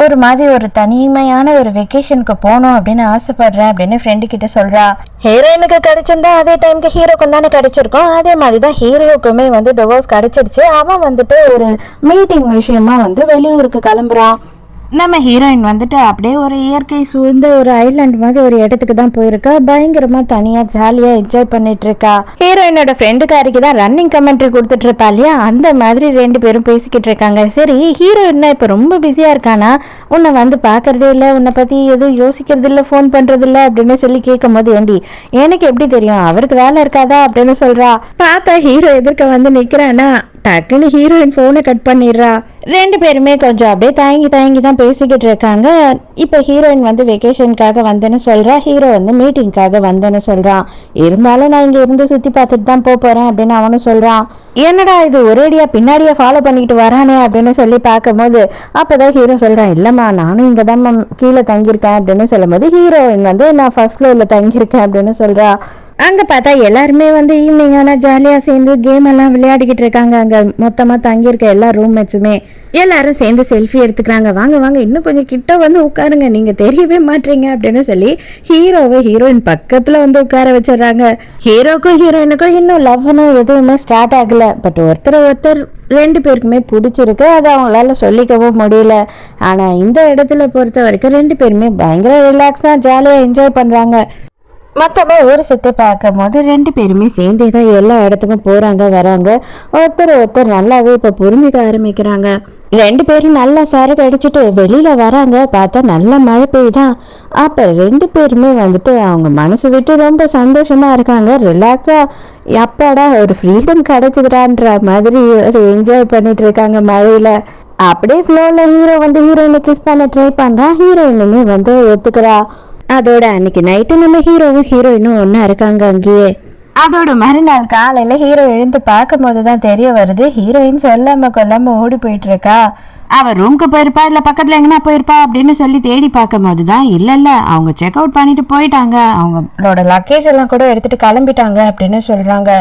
ஒரு தனிமையான ஒரு வெக்கேஷனுக்கு போகணும் அப்படின்னு ஆசைப்படுறேன் அப்படின்னு ஃப்ரெண்டு கிட்ட சொல்கிறா. ஹீரோயினுக்கு கிடைச்சிருந்தா அதே டைமுக்கு ஹீரோக்கு தானே கிடைச்சிருக்கோம். அதே மாதிரி தான் ஹீரோக்குமே வந்து டிவோர்ஸ் கிடச்சிடுச்சு. அவன் வந்துட்டு ஒரு மீட்டிங் விஷயமா வந்து வெளியூருக்கு கிளம்புறான். நம்ம ஹீரோயின் வந்துட்டு அப்படியே ஒரு இயற்கை சூழ்ந்த ஒரு ஐலாண்ட் மாதிரி ஒரு இடத்துக்கு தான் போயிருக்கா. பயங்கரமா தனியா ஜாலியா என்ஜாய் பண்ணிட்டு இருக்கா. ஹீரோயினோட ஃப்ரெண்டுக்காரிக்கு தான் ரன்னிங் கமெண்ட்ரி கொடுத்துட்டு இருப்பா இல்லையா, அந்த மாதிரி 2 பேரும் பேசிக்கிட்டு இருக்காங்க. சரி ஹீரோயின்னா இப்ப ரொம்ப பிஸியா இருக்கானா, உன்னை வந்து பாக்குறதே இல்லை, உன்னை பத்தி எதுவும் யோசிக்கிறது இல்லை, ஃபோன் பண்றது இல்லை அப்படின்னு சொல்லி கேட்கும் போது, ஏண்டி எனக்கு எப்படி தெரியும், அவருக்கு வேலை இருக்காதா அப்படின்னு சொல்றா. பார்த்தா ஹீரோ எதிர்க்க வந்து நிக்கிறானா, டக்குன்னு ஹீரோயின் ஃபோனை கட் பண்ணிடுறா. 2 பேருமே கொஞ்சம் அப்படியே தயங்கி தான் பேசிக்கிட்டு இருக்காங்க. இப்போ ஹீரோயின் வந்து வெக்கேஷனுக்காக வந்தேன்னு சொல்கிறா, ஹீரோ வந்து மீட்டிங்காக வந்தேன்னு சொல்கிறான். இருந்தாலும் நான் இங்கே இருந்து சுற்றி பார்த்துட்டு தான் போகிறேன் அப்படின்னு அவனும் சொல்கிறான். என்னடா இது ஒரேடியாக பின்னாடியே ஃபாலோ பண்ணிக்கிட்டு வரானே அப்படின்னு சொல்லி பார்க்கும்போது அப்போ தான் ஹீரோ சொல்கிறான், இல்லைம்மா நானும் இங்கே தான் கீழே தங்கியிருக்கேன் அப்படின்னு சொல்லும்போது ஹீரோயின் வந்து நான் ஃபர்ஸ்ட் ஃப்ளோரில் தங்கியிருக்கேன் அப்படின்னு சொல்கிறா. அங்கே பார்த்தா எல்லாருமே வந்து ஈவினிங் ஆனால் ஜாலியாக சேர்ந்து கேம் எல்லாம் விளையாடிக்கிட்டு இருக்காங்க. அங்கே மொத்தமாக தங்கியிருக்க எல்லா ரூம்மேட்ஸுமே எல்லாரும் சேர்ந்து செல்ஃபி எடுத்துக்கிறாங்க. வாங்க இன்னும் கொஞ்சம் கிட்ட வந்து உட்காருங்க, நீங்கள் தெரியவே மாட்டீங்க அப்படின்னு சொல்லி ஹீரோவை ஹீரோயின் பக்கத்தில் வந்து உட்கார வச்சிடறாங்க. ஹீரோக்கும் ஹீரோயினுக்கும் இன்னும் லவ்னு எதுவுமே ஸ்டார்ட் ஆகலை. பட் ஒருத்தர் 2 பேருக்குமே பிடிச்சிருக்கு, அது அவங்களால சொல்லிக்கவும் முடியல. ஆனால் இந்த இடத்துல பொறுத்த வரைக்கும் 2 பேருமே பயங்கர ரிலாக்ஸாக ஜாலியாக என்ஜாய் பண்ணுறாங்க. மொத்தமாக ஊரை சுற்றி பார்க்கும் போது 2 பேருமே சேர்ந்தே தான் எல்லா இடத்துக்கும் போகிறாங்க வராங்க. ஒருத்தர் நல்லாவே இப்போ புரிஞ்சுக்க ஆரம்பிக்கிறாங்க. 2 பேரும் நல்லா சரக்கு அடிச்சுட்டு வெளியில் வராங்க. பார்த்தா நல்ல மழை பெய்யுதான். அப்போ 2 பேருமே வந்துட்டு அவங்க மனசு விட்டு ரொம்ப சந்தோஷமாக இருக்காங்க. ரிலாக்ஸாக அப்பாடா ஒரு ஃப்ரீடம் கிடைச்சிக்கிறான்ற மாதிரி ஒரு என்ஜாய் பண்ணிட்டு இருக்காங்க மழையில். அப்படியே ஃப்ளோவில் ஹீரோ வந்து ஹீரோயினை கிஸ் பண்ண ட்ரை பண்ணுறான். ஹீரோயினுமே வந்து ஒத்துக்கிறா. அதோட அன்னைக்கு நைட்டு நம்ம ஹீரோவும் ஹீரோயினும் ஒன்றா இருக்காங்க அங்கேயே. அதோட மறுநாள் காலையில் ஹீரோ எழுந்து பார்க்கும் போது தான் தெரிய வருது, ஹீரோயின் சொல்லாம கொல்லாம ஓடி போயிட்டு இருக்கா. அவள் ரூம்க்கு போயிருப்பா இல்லை பக்கத்தில் எங்கன்னா போயிருப்பா அப்படின்னு சொல்லி தேடி பார்க்கும் போது தான் இல்லை அவங்க செக் அவுட் பண்ணிட்டு போயிட்டாங்க, அவங்களோட லக்கேஜ் எல்லாம் கூட எடுத்துட்டு கிளம்பிட்டாங்க அப்படின்னு சொல்றாங்க.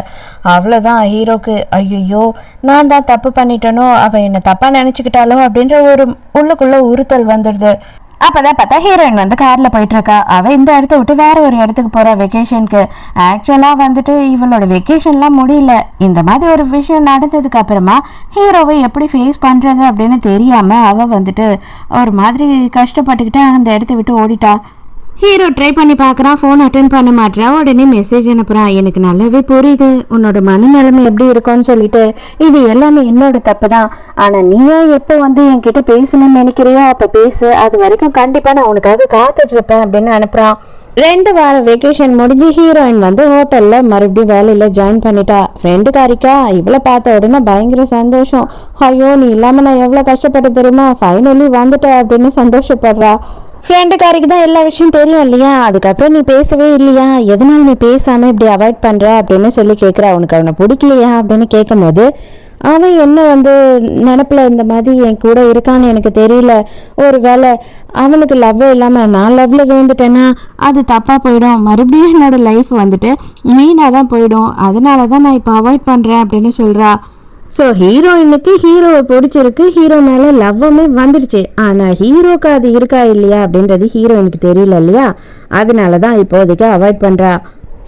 அவ்வளோதான் ஹீரோக்கு ஐயோ நான் தான் தப்பு பண்ணிட்டேனோ, அவள் என்னை தப்பா நினச்சிக்கிட்டாலோ அப்படின்ற ஒரு உள்ளுக்குள்ள உறுத்தல் வந்துடுது. அப்பதான் பார்த்தா ஹீரோயின் வந்து கார்ல போயிட்டு இருக்கா. அவ இந்த இடத்த விட்டு வேற ஒரு இடத்துக்கு போறா வெக்கேஷனுக்கு. ஆக்சுவலா வந்துட்டு இவளோட வெக்கேஷன்லாம் முடியல. இந்த மாதிரி ஒரு விஷயம் நடந்ததுக்கு அப்புறமா ஹீரோவை எப்படி ஃபேஸ் பண்றது அப்படின்னு தெரியாம அவ வந்துட்டு ஒரு மாதிரி கஷ்டப்பட்டுக்கிட்டு அந்த இடத்த விட்டு ஓடிட்டா. ஹீரோ ட்ரை பண்ணி பார்க்குறான், ஃபோன் அட்டன் பண்ண மாட்டேறான். உடனே மெசேஜ் அனுப்புகிறான், எனக்கு நல்லாவே புரியுது உன்னோட மனநிலைமை எப்படி இருக்கும்னு சொல்லிட்டு, இது எல்லாமே என்னோட தப்பு தான். ஆனால் நீயே எப்போ வந்து என்கிட்ட பேசணும்னு நினைக்கிறியோ அப்போ பேசு, அது வரைக்கும் கண்டிப்பாக நான் உனக்காக காத்துட்ருப்பேன் அப்படின்னு அனுப்புகிறான். 2 வாரம் வெக்கேஷன் முடிஞ்சு ஹீரோயின் வந்து ஹோட்டலில் மறுபடியும் வேலையில் ஜாயின் பண்ணிட்டா. ஃப்ரெண்டுக்காரிக்கா இவ்வளோ பார்த்த உடனே பயங்கர சந்தோஷம். ஐயோ நீ இல்லாமல் நான் எவ்வளோ கஷ்டப்பட்டு தெரியுமா, ஃபைனலி வந்துட்டேன் அப்படின்னு சந்தோஷப்படுறா. ஃப்ரெண்டுக்காரிக்கு தான் எல்லா விஷயம் தெரியும் இல்லையா, அதுக்கப்புறம் நீ பேசவே இல்லையா, எதனால நீ பேசாமல் இப்படி அவாய்ட் பண்ணுற அப்படின்னு சொல்லி கேட்குறா. உனக்கு அவனை பிடிக்கலையா அப்படின்னு கேட்கும் போது அவன் என்ன வந்து நினப்பில் இந்த மாதிரி என் கூட இருக்கான்னு எனக்கு தெரியல. ஒரு வேளை அவனுக்கு லவ் இல்லாமல் நான் லவ்வில் விழுந்துட்டேன்னா அது தப்பாக போயிடும், மறுபடியும் என்னோட லைஃப் வந்துட்டு வீணாக தான் போயிடும், அதனால தான் நான் இப்போ அவாய்ட் பண்ணுறேன் அப்படின்னு சொல்கிறா. ஸோ ஹீரோயினுக்கு ஹீரோவை பிடிச்சிருக்கு, ஹீரோ மேலே லவ்வுமே வந்துடுச்சு. ஆனால் ஹீரோக்கு அது இருக்கா இல்லையா அப்படின்றது ஹீரோயினுக்கு தெரியல இல்லையா, அதனால தான் இப்போதைக்கு அவாய்ட் பண்ணுறா.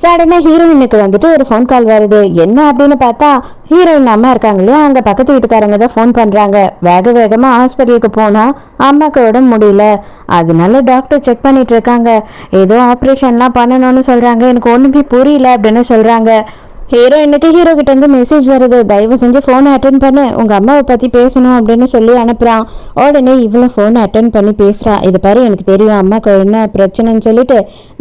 சடனாக ஹீரோயினுக்கு வந்துட்டு ஒரு ஃபோன் கால் வருது. என்ன அப்படின்னு பார்த்தா ஹீரோயின் அம்மா இருக்காங்க இல்லையா, அங்கே பக்கத்து வீட்டுக்காரங்க தான் ஃபோன் பண்ணுறாங்க. வேக வேகமாக ஹாஸ்பிட்டலுக்கு போனால் அம்மாவுக்கு உடம்பு முடியல, அதனால டாக்டர் செக் பண்ணிட்டு இருக்காங்க. ஏதோ ஆப்ரேஷன்லாம் பண்ணணும்னு சொல்கிறாங்க, எனக்கு ஒன்றுமே புரியல அப்படின்னு சொல்கிறாங்க. ஹீரோயினுக்கு ஹீரோ கிட்ட இருந்து மெசேஜ் வருது, தயவு செஞ்சு ஃபோனை அட்டன் பண்ணு, உங்கள் அம்மாவை பற்றி பேசணும் அப்படின்னு சொல்லி அனுப்புகிறான். உடனே இவ்வளோ ஃபோனை அட்டன் பண்ணி பேசுகிறா. இது பாரு எனக்கு தெரியும் அம்மாவுக்கு என்ன பிரச்சனைன்னு சொல்லிட்டு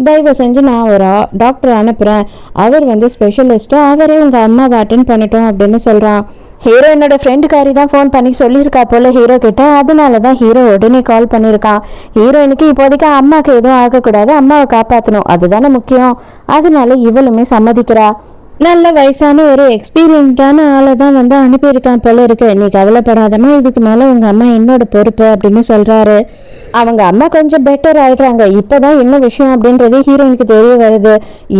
தயவு செஞ்சு நான் ஒரு டாக்டர் அனுப்புகிறேன், அவர் வந்து ஸ்பெஷலிஸ்ட்டு, அவரே உங்கள் அம்மாவை அட்டன் பண்ணிட்டோம் அப்படின்னு சொல்கிறான். ஹீரோயினோட ஃப்ரெண்டுக்காரி தான் ஃபோன் பண்ணி சொல்லியிருக்கா போல ஹீரோ கிட்ட, அதனால தான் ஹீரோ உடனே கால் பண்ணியிருக்கான். ஹீரோயினுக்கு இப்போதைக்கு அம்மாவுக்கு எதுவும் ஆகக்கூடாது, அம்மாவை காப்பாற்றணும், அதுதானே முக்கியம். அதனால இவளுமே சம்மதிக்கிறா. நல்ல வயசான ஒரு எக்ஸ்பீரியன்ஸ்டான ஆளை தான் வந்து அனுப்பியிருக்கான் போல இருக்கு. நீ கவலைப்படாதமா, இதுக்கு மேலே உங்கள் அம்மா என்னோட பொறுப்பு அப்படின்னு சொல்கிறாரு. அவங்க அம்மா கொஞ்சம் பெட்டர் ஆகிடுறாங்க. இப்போ தான் என்ன விஷயம் அப்படின்றது ஹீரோயினுக்கு தெரிய வருது.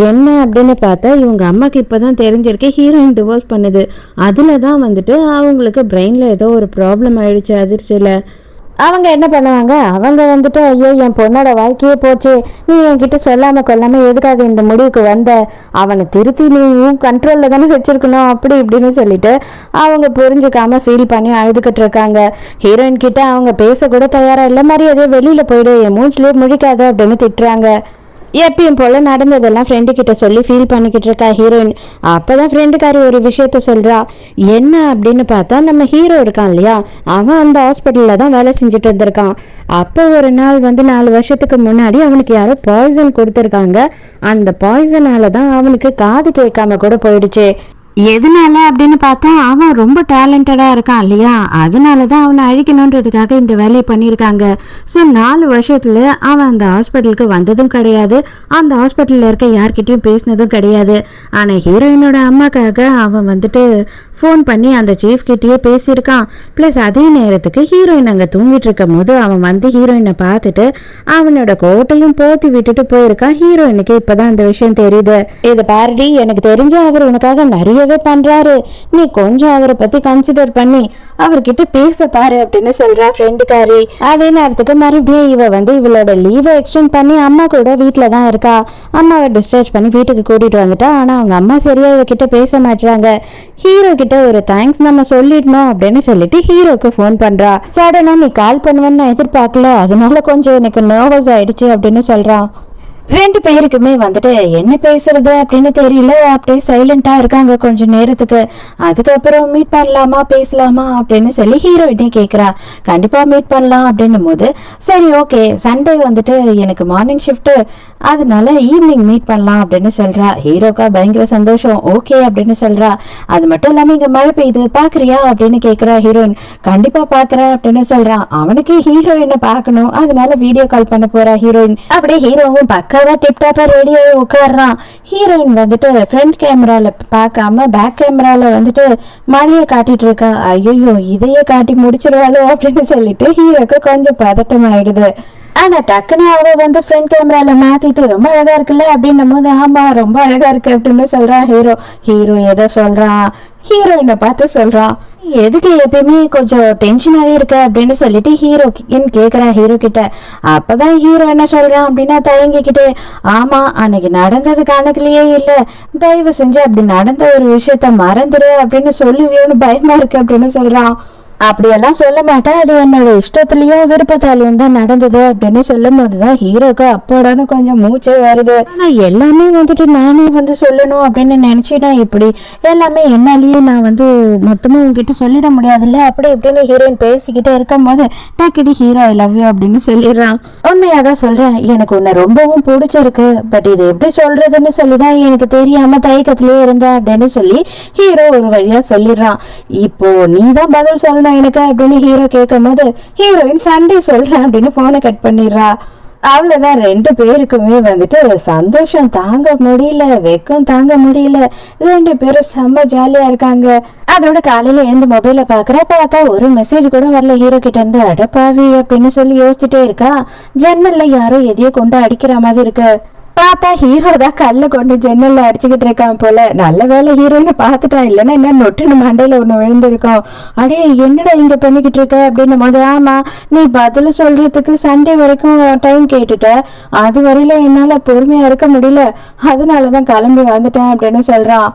என்ன அப்படின்னு பார்த்தா இவங்க அம்மாவுக்கு இப்போ தான் தெரிஞ்சிருக்கு ஹீரோயின் டிவோர்ஸ் பண்ணுது. அதில் தான் வந்துட்டு அவங்களுக்கு பிரெயினில் ஏதோ ஒரு ப்ராப்ளம் ஆயிடுச்சு அதிர்ச்சியில். அவங்க என்ன பண்ணுவாங்க, அவங்க வந்துட்டு ஐயோ என் பொண்ணோட வாழ்க்கையே போச்சு, நீ என்கிட்ட சொல்லாமல் கொல்லாமல் எதுக்காக இந்த முடிவுக்கு வந்த, அவனை திருத்தி நீ கண்ட்ரோலில் தானே வச்சிருக்கணும் அப்படி இப்படின்னு சொல்லிட்டு அவங்க புரிஞ்சுக்காம ஃபீல் பண்ணி அழுதுகிட்டு இருக்காங்க. ஹீரோயின் கிட்ட அவங்க பேசக்கூட தயாராக இல்லை, மாதிரி அதே வெளியில் போயிடு, என் மூச்சிலே முழிக்காத அப்படின்னு திட்டுறாங்க. எப்பயும் போல் நடந்ததெல்லாம் ஃப்ரெண்டு கிட்ட சொல்லி ஃபீல் பண்ணிக்கிட்டு இருக்கா ஹீரோயின். அப்போ தான் ஃப்ரெண்டுக்காரி ஒரு விஷயத்த சொல்கிறா. என்ன அப்படின்னு பார்த்தா நம்ம ஹீரோ இருக்கான் இல்லையா, அவன் அந்த ஹாஸ்பிட்டலில் தான் வேலை செஞ்சுட்டு இருந்திருக்கான். அப்போ ஒரு நாள் வந்து 4 வருஷத்துக்கு முன்னாடி அவனுக்கு யாரோ பாய்சன் கொடுத்துருக்காங்க. அந்த பாய்சனால தான் அவனுக்கு காது கேட்காம கூட போயிடுச்சு. எதனால அப்படின்னு பார்த்தா அவன் ரொம்ப டேலண்டடாக இருக்கான் இல்லையா, அதனால தான் அவனை அழிக்கணுன்றதுக்காக இந்த வேலையை பண்ணியிருக்காங்க. ஸோ 4 வருஷத்துல அவன் அந்த ஹாஸ்பிட்டலுக்கு வந்ததும் கிடையாது, அந்த ஹாஸ்பிட்டலில் இருக்க யார்கிட்டையும் பேசினதும் கிடையாது. ஆனால் ஹீரோயினோட அம்மாக்காக அவன் வந்துட்டு ஃபோன் பண்ணி அந்த சீஃப் கிட்டேயே பேசியிருக்கான். ப்ளஸ் அதே நேரத்துக்கு ஹீரோயின் அங்கே தூங்கிட்டு இருக்கும் போது அவன் வந்து ஹீரோயினை பார்த்துட்டு அவனோட கோட்டையும் போத்தி விட்டுட்டு போயிருக்கான். ஹீரோயினுக்கு இப்போதான் அந்த விஷயம் தெரியுது. இது பாருடி, எனக்கு தெரிஞ்ச அவர் உனக்காக நிறைய பண்றாரு, நீ கொஞ்சம் அவரை பத்தி கன்சிடர் பண்ணி அவர்கிட்ட பேச பாரு அப்படின்னு சொல்றா ஃப்ரெண்டுக்காரி. அதே நேரத்துக்கு மறுபடியும் இவ வந்து இவளோட லீவை எக்ஸ்டெண்ட் பண்ணி அம்மா கூட வீட்டில தான் இருக்கா. அம்மாவை டிஸ்சார்ஜ் பண்ணி வீட்டுக்கு கூட்டிட்டு வந்துட்டா. ஆனா அவங்க அம்மா சரியா இவகிட்ட பேச மாட்டாங்க. ஹீரோ கிட்ட ஒரு தேங்க்ஸ் நம்ம சொல்லிடணும் அப்படின்னு சொல்லிட்டு ஹீரோக்கு ஃபோன் பண்றா. சடனா நீ கால் பண்ணுவேன்னு நான் எதிர்பார்க்கல, அதனால கொஞ்சம் எனக்கு நர்வஸ் ஆயிடுச்சு அப்படின்னு சொல்றான். 2 பேருக்குமே வந்துட்டு என்ன பேசுறது அப்படின்னு தெரியல, அப்படியே சைலண்டா இருக்காங்க கொஞ்ச நேரத்துக்கு. அதுக்கப்புறம் மீட் பண்ணலாமா பேசலாமா அப்படின்னு சொல்லி ஹீரோயினே கேட்குறா. கண்டிப்பா மீட் பண்ணலாம் அப்படின்னும் போது சரி ஓகே, சண்டே வந்துட்டு எனக்கு மார்னிங் ஷிஃப்ட், அதனால ஈவினிங் மீட் பண்ணலாம் அப்படின்னு சொல்றா. ஹீரோக்கா பயங்கர சந்தோஷம், ஓகே அப்படின்னு சொல்றா. அது மட்டும் இல்லாம இங்க மழை பெய்யுது பாக்குறியா அப்படின்னு கேட்குறா ஹீரோயின். கண்டிப்பா பாக்குறேன் அப்படின்னு சொல்றான். அவனுக்கு ஹீரோயினை பார்க்கணும், அதனால வீடியோ கால் பண்ண போறா ஹீரோயின். அப்படியே ஹீரோவும் டிப்டாப்பா ரெடியா உட்காடுறான். ஹீரோயின் வந்துட்டு ஃப்ரண்ட் கேமரால பார்க்காம பேக் கேமரால வந்துட்டு மழையை காட்டிட்டு இருக்கா. ஐயோ இதையே காட்டி முடிச்சிருவாளோ அப்படின்னு சொல்லிட்டு ஹீரோக்கு கொஞ்சம் பதட்டம் ஆயிடுது. ஆனா டக்குன்னு அவ வந்து ஃப்ரண்ட் கேமரால மாத்திட்டு ரொம்ப அழகா இருக்குல்ல அப்படின்னும் போது ஆமா ரொம்ப அழகா இருக்கு அப்படின்னு சொல்றான் ஹீரோ. ஹீரோ எதை சொல்றான், ஹீரோயினை பார்த்து சொல்றான். எதுக்கு எப்பயுமே கொஞ்சம் டென்ஷனாவே இருக்க அப்படின்னு சொல்லிட்டு ஹீரோயின் கேக்குறா ஹீரோ கிட்ட. அப்பதான் ஹீரோ என்ன சொல்றான் அப்படின்னா தயங்கிக்கிட்டே, ஆமா அன்னைக்கு நடந்தது கணக்குலயே இல்ல, தயவு செஞ்சு அப்படி நடந்த ஒரு விஷயத்த மறந்துடு அப்படின்னு சொல்லுவியோன்னு பயமா இருக்கு அப்படின்னு சொல்றான். அப்படியெல்லாம் சொல்ல மாட்டேன், அது என்னோட இஷ்டத்துலயும் விருப்பத்தாலையும் தான் நடந்தது அப்படின்னு சொல்லும் போதுதான் ஹீரோக்கு அப்போடான்னு கொஞ்சம் மூச்சே வருது. ஆனா எல்லாமே வந்துட்டு நானே வந்து சொல்லணும் அப்படின்னு நினைச்சேன்னா இப்படி எல்லாமே என்னாலேயே நான் வந்து மொத்தமா உங்ககிட்ட சொல்லிட முடியாதுல்ல அப்படி இப்படின்னு ஹீரோயின் பேசிக்கிட்டே இருக்கும் போது டக்குடி ஹீரோ ஐ லவ் யூ அப்படின்னு சொல்லிடுறான். உண்மையாதான் சொல்றேன், எனக்கு உன்னை ரொம்பவும் பிடிச்சிருக்கு, பட் இது எப்படி சொல்றதுன்னு சொல்லிதான் எனக்கு தெரியாம தயக்கத்திலே இருந்தேன் அப்படின்னு சொல்லி ஹீரோ ஒரு வழியா சொல்லிடுறான். இப்போ நீதான் பதில் சொல்லணும் எனக்கு அப்படின்னு ஹீரோ கேட்கும் போது ஹீரோயின் சண்டே சொல்றேன் அப்படின்னு போனை கட் பண்ணிடுறா. அவ்வளவுதான், 2 பேருக்குமே வந்துட்டு சந்தோஷம் தாங்க முடியல, வெக்கம் தாங்க முடியல. 2 பேரும் செம்ம ஜாலியா இருக்காங்க. அதோட காலையில எழுந்து மொபைல பாக்குற, பார்த்தா ஒரு மெசேஜ் கூட வரல ஹீரோ கிட்ட இருந்து. அடப்பாவி அப்படின்னு சொல்லி யோசிச்சுட்டே இருக்கா. ஜன்னல்ல யாரோ எதையோ கொண்டு அடிக்கிற மாதிரி இருக்கு. பார்த்தா ஹீரோ தான் கல்ல கொண்டு ஜன்னல்ல அடிச்சுக்கிட்டு இருக்கான் போல. நல்ல வேலை ஹீரோயினை பார்த்துட்டான், இல்லைன்னா என்ன நொட்டுன்னு மண்டையில ஒண்ணு விழுந்திருக்கும். அடே என்னடா இங்க பண்ணிக்கிட்டு இருக்க அப்படின்னு போது, ஆமா நீ பதில சொல்றதுக்கு சண்டே வரைக்கும் டைம் கேட்டுட்ட, அது வரையில என்னால பொறுமையா இருக்க முடியல, அதனாலதான் கிளம்பி வந்துட்டேன் அப்படின்னு சொல்றான்.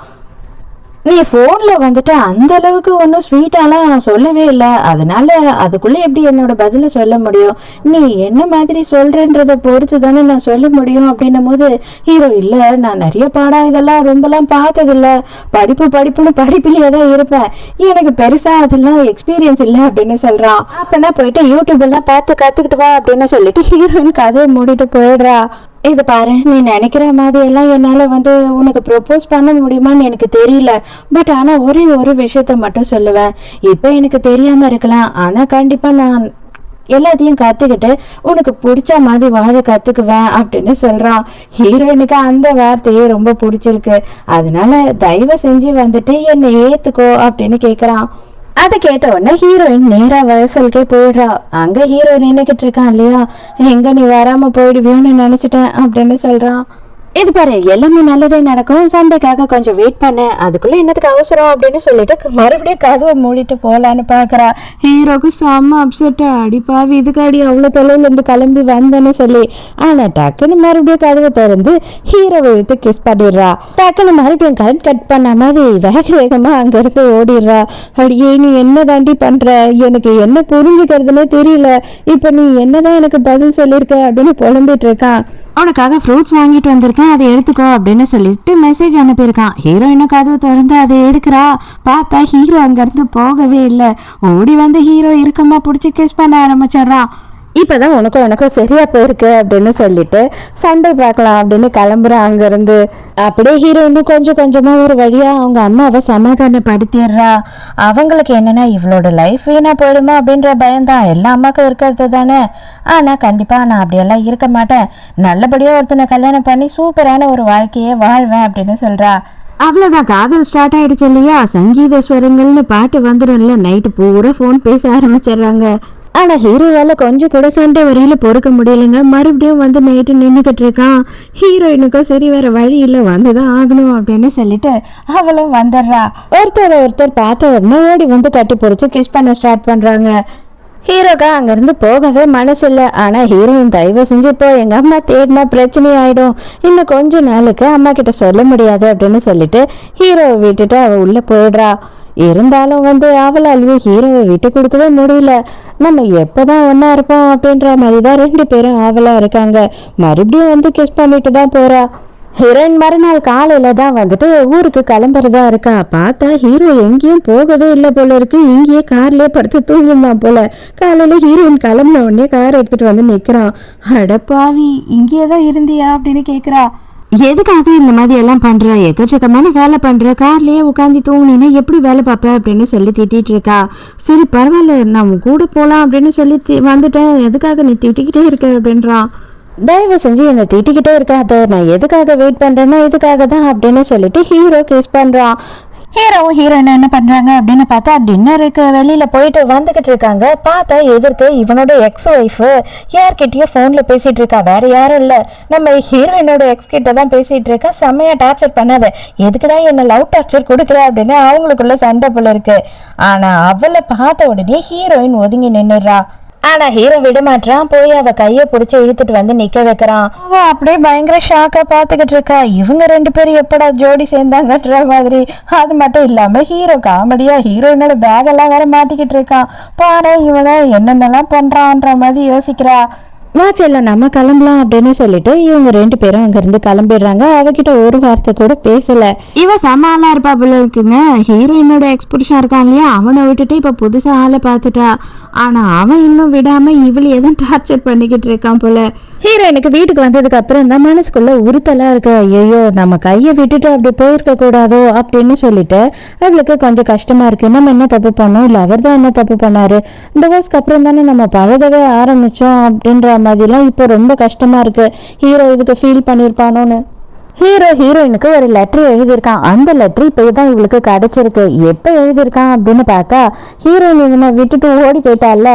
நீ போன்ல வந்துட்டு அந்த அளவுக்கு ஒன்றும் ஸ்வீட்டாலாம் சொல்லவே இல்லை, அதனால அதுக்குள்ள எப்படி என்னோட பதில சொல்ல முடியும்? நீ என்ன மாதிரி சொல்றன்றத பொறுத்து தானே நான் சொல்ல முடியும் அப்படின்னும் போது ஹீரோ, இல்ல நான் நிறைய பாடம் இதெல்லாம் ரொம்பலாம் பார்த்ததில்ல, படிப்புன்னு படிப்பிலேயே தான் இருப்பேன், எனக்கு பெருசா அதெல்லாம் எக்ஸ்பீரியன்ஸ் இல்லை அப்படின்னு சொல்றான். அப்பனா போயிட்டு யூடியூப் எல்லாம் பார்த்து கத்துக்கிட்டு வா அப்படின்னு சொல்லிட்டு ஹீரோயின் கதையை மூடிட்டு போயிடுறா. இது பாரு, நீ நினைக்கிற மாதிரி எல்லாம் என்னால வந்து உனக்கு ப்ரொபோஸ் பண்ண முடியுமான்னு எனக்கு தெரியல, பட் ஆனா ஒரே ஒரு விஷயத்த மட்டும் சொல்லுவேன். இப்ப எனக்கு தெரியாம இருக்கலாம், ஆனா கண்டிப்பா நான் எல்லாத்தையும் கத்துக்கிட்டு உனக்கு பிடிச்ச மாதிரி வாழ கத்துக்குவேன் அப்படின்னு சொல்றான். ஹீரோயினுக்கு அந்த வார்த்தையே ரொம்ப பிடிச்சிருக்கு, அதனால தயவு செஞ்சு வந்துட்டு என்னை ஏத்துக்கோ அப்படின்னு கேக்குறான். அதை கேட்ட உடனே ஹீரோயின் நேரா வயசலுக்கே போயிடுறா. அங்க ஹீரோ நின்னுக்கிட்டு இருக்கான் இல்லையா, எங்க நீ வராம போயிடுவியோன்னு நினைச்சிட்டேன் அப்படின்னு சொல்றான். இது பாரு, எல்லாமே நல்லதே நடக்கும், சண்டைக்காக கொஞ்சம் வெயிட் பண்ண, அதுக்குள்ள என்னத்துக்கு அவசரம் அப்படின்னு சொல்லிட்டு மறுபடியும் கதவை மூடிட்டு போலான்னு பாக்குறா. ஹீரோக்கு செம்ம அப்செட், அடிப்பாவி இதுக்காடி அவ்வளவு தொலைவுல இருந்து கிளம்பி வந்தேன்னு சொல்லி. ஆனா டக்குன்னு மறுபடியும் கதவை திறந்து ஹீரோவை இழுத்து கிஸ் பண்ணிடுறா. டக்குன்னு மறுபடியும் கரண்ட் கட் பண்ண மாதிரி வேக வேகமா அங்க இருந்து ஓடிடுறா. அடியே நீ என்ன தாண்டி பண்ற, எனக்கு என்ன புரிஞ்சுக்கிறதுனே தெரியல, இப்ப நீ என்னதான் எனக்கு பதில் சொல்லியிருக்க அப்படின்னு புலம்பிட்டு இருக்கான். அவனுக்காக ஃப்ரூட்ஸ் வாங்கிட்டு வந்திருக்கேன், அதை எடுத்துக்கோ அப்படின்னு சொல்லிட்டு மெசேஜ் அனுப்பியிருக்கான். ஹீரோயினை கதவு திறந்து அதை எடுக்கிறா. பார்த்தா ஹீரோ அங்கிருந்து போகவே இல்லை. ஓடி வந்து ஹீரோ இறுக்கமா பிடிச்சி கிஸ் பண்ண ஆரம்பிச்சிடுறான். இப்பதான் உனக்கும் சரியா போயிருக்கு அப்படின்னு சொல்லிட்டு சண்டை பார்க்கலாம் அப்படின்னு கிளம்புறான் அங்கிருந்து. அப்படியே ஹீரோயினும் கொஞ்சம் கொஞ்சமா ஒரு வழியா அவங்க அம்மாவை சமாதானப்படுத்திடுறா. அவங்களுக்கு என்னன்னா இவளோட லைஃப் வீணா போயிடுமா அப்படின்ற பயம்தான் எல்லா அம்மாக்கும் இருக்கிறது தானே. ஆனா கண்டிப்பா நான் அப்படியெல்லாம் இருக்க மாட்டேன், நல்லபடியா ஒருத்தனை கல்யாணம் பண்ணி சூப்பரான ஒரு வாழ்க்கையே வாழ்வேன் அப்படின்னு சொல்றா. அவ்வளவுதான், காதல் ஸ்டார்ட் ஆயிடுச்சு இல்லையா, சங்கீத ஸ்வரங்கள்னு பாட்டு வந்துடும்ல, நைட்டு பூரா போன் பேச ஆரம்பிச்சிடுறாங்க. ஆனா ஹீரோவால கொஞ்சம் கூட சண்டை வரையில பொறுக்க முடியலைங்க. மறுபடியும் வந்து நைட்டு நின்றுக்கிட்டு இருக்கான். ஹீரோயினுக்கும் சரி வேற வழி இல்லை, வந்துதான் ஆகணும் அப்படின்னு சொல்லிட்டு அவளும் வந்துடுறா. ஒருத்தர் பார்த்த உடனே ஓடி வந்து கட்டி பிடிச்சி கிஸ் பண்ண ஸ்டார்ட் பண்றாங்க. ஹீரோக்கா அங்கிருந்து போகவே மனசு இல்லை. ஆனா ஹீரோயின் தயவு செஞ்சு இப்போ எங்க அம்மா தேடினா பிரச்சனை ஆயிடும், இன்னும் கொஞ்ச நாளுக்கு அம்மா கிட்ட சொல்ல முடியாது அப்படின்னு சொல்லிட்டு ஹீரோவை விட்டுட்டு அவ உள்ள போயிடுறா. இருந்தாலும் வந்து அவளாலையும் ஹீரோவை விட்டு கொடுக்கவே முடியல. நம்ம எப்பதான் ஒன்னா இருப்போம் அப்படின்ற மாதிரிதான் 2 பேரும் ஆவலா இருக்காங்க. மறுபடியும் வந்து கிஸ் பண்ணிட்டு தான் போறா. ஹீரோயின் மறுநாள் காலையில தான் வந்துட்டு ஊருக்கு கிளம்புறதா இருக்கா. பார்த்தா ஹீரோ எங்கேயும் போகவே இல்லை போல இருக்கு, இங்கேயே கார்லயே படுத்து தூங்கிருந்தான் போல. காலையில ஹீரோயின் கிளம்புன உடனே கார் எடுத்துட்டு வந்து நிக்கிறான். அடப்பாவி இங்கேயேதான் இருந்தியா அப்படின்னு கேக்குறா. எதுக்காக இந்த மாதிரி எல்லாம் பண்ற, எக்கச்சக்கமான வேலை பண்ற, கார்லயே உட்காந்து தூங்கினீன்னா எப்படி வேலை பார்ப்ப அப்படின்னு சொல்லி திட்டிட்டு இருக்கா. சரி பரவாயில்ல, நான் கூட போலாம் அப்படின்னு சொல்லி வந்துட்டேன், எதுக்காக நீ திட்டிக்கிட்டே இருக்க அப்படின்றான். தயவு செஞ்சு என்னை திட்டிக்கிட்டே இருக்காத, நான் எதுக்காக வெயிட் பண்றேன்னா இதுக்காக தான் அப்படின்னு சொல்லிட்டு ஹீரோ கிஸ் பண்றான். ஹீரோவும் ஹீரோயின் என்ன பண்றாங்க அப்படின்னு பார்த்தா டின்னருக்கு வெளியில போயிட்டு வந்துகிட்டு இருக்காங்க. பார்த்தா எதிர்க்கு இவனோட எக்ஸ் ஒய்ஃப் யார்கிட்டயோ போன்ல பேசிட்டு இருக்கா. வேற யாரும் இல்ல, நம்ம ஹீரோயினோட எக்ஸ் கிட்ட தான் பேசிட்டு இருக்கா. செம்மையா டார்ச்சர் பண்ணாத, எதுக்குடா என்ன லவ் டார்ச்சர் கொடுக்குற அப்படின்னு அவங்களுக்குள்ள சண்டை போல இருக்கு. ஆனா அவளை பார்த்த உடனே ஹீரோயின் ஒதுங்கி நின்னுடுறா. ஆனா ஹீரோ விடமாட்டான், போய் அவ கைய பிடிச்சி இழுத்துட்டு வந்து நிக்க வைக்கிறான். அவ அப்படியே பயங்கர ஷாக்கா பாத்துக்கிட்டு இருக்கா. இவங்க 2 பேரும் எப்படா ஜோடி சேர்ந்தாங்கன்ற மாதிரி. அது மட்டும் இல்லாம ஹீரோ காமெடியா ஹீரோயினோட பேக் எல்லாம் வேற மாட்டிக்கிட்டு இருக்கான். பாரு இவனை என்னென்னலாம் பண்றான்ற மாதிரி யோசிக்கிறா. வாச்சல்ல நம்ம கிளம்பலாம் அப்படின்னு சொல்லிட்டு இவங்க 2 பேரும் அங்க இருந்து கிளம்பிடுறாங்க. அவகிட்ட ஒரு வார்த்தை கூட பேசல. இவ செம ஆளா இருப்பா போல இருக்குங்க. ஹீரோயினோட எக்ஸ்பிரஷன் இருக்கான் இல்லையா, அவனை விட்டுட்டு இப்ப புதுசா ஆளை பார்த்துட்டா. ஆனா அவன் இன்னும் விடாம இவளையே தான் டார்ச்சர் பண்ணிக்கிட்டு இருக்கான் போல. ஹீரோயினுக்கு வீட்டுக்கு வந்ததுக்கு அப்புறம் தான் மனசுக்குள்ள உறுத்தலா இருக்கு. ஐயோ நம்ம கையை விட்டுட்டு அப்படி போயிருக்க கூடாதோ அப்படின்னு சொல்லிட்டு அவளுக்கு கொஞ்சம் கஷ்டமா இருக்கு. நம்ம என்ன தப்பு பண்ணோம், இல்ல அவர் தான் என்ன தப்பு பண்ணாரு, டிவோர்ஸ்க்கு அப்புறம் தானே நம்ம பழகவே ஆரம்பிச்சோம் அப்படின்ற மாதிரிலாம் இப்போ ரொம்ப கஷ்டமா இருக்கு. ஹீரோ இதுக்கு ஃபீல் பண்ணியிருப்பானோன்னு ஹீரோயினுக்கு ஒரு லெட்டர் எழுதியிருக்கான். அந்த லெட்டர் இப்போ தான் இவளுக்கு கிடைச்சிருக்கு. எப்போ எழுதியிருக்கான் அப்படின்னு பார்த்தா, ஹீரோயின் இவனை விட்டுட்டு ஓடி போயிட்டால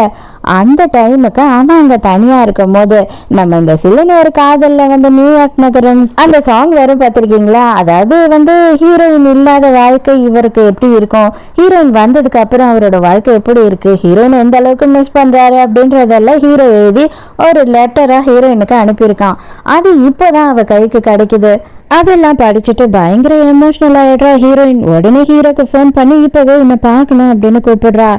அந்த டைமுக்கு அவன் அங்கே தனியாக இருக்கும் போது நம்ம இந்த சிலனு ஒரு காதலில் வந்து நியூயார்க் நகரம் அந்த சாங் வரும் பார்த்துருக்கீங்களா? அதாவது வந்து ஹீரோயின் இல்லாத வாழ்க்கை இவருக்கு எப்படி இருக்கும், ஹீரோயின் வந்ததுக்கு அப்புறம் அவரோட வாழ்க்கை எப்படி இருக்கு, ஹீரோயின் எந்த அளவுக்கு மிஸ் பண்றாரு அப்படின்றதெல்லாம் ஹீரோ எழுதி ஒரு லெட்டரா ஹீரோயினுக்கு அனுப்பியிருக்கான். அது இப்போதான் அவ கைக்கு கிடைக்குது. அதெல்லாம் படிச்சுட்டு பயங்கர எமோஷனல் ஆயிடுறா ஹீரோயின். உடனே ஹீரோக்கு ஃபோன் பண்ணி இப்பவே உன்னை பார்க்கணும் அப்படின்னு கூப்பிடுறா.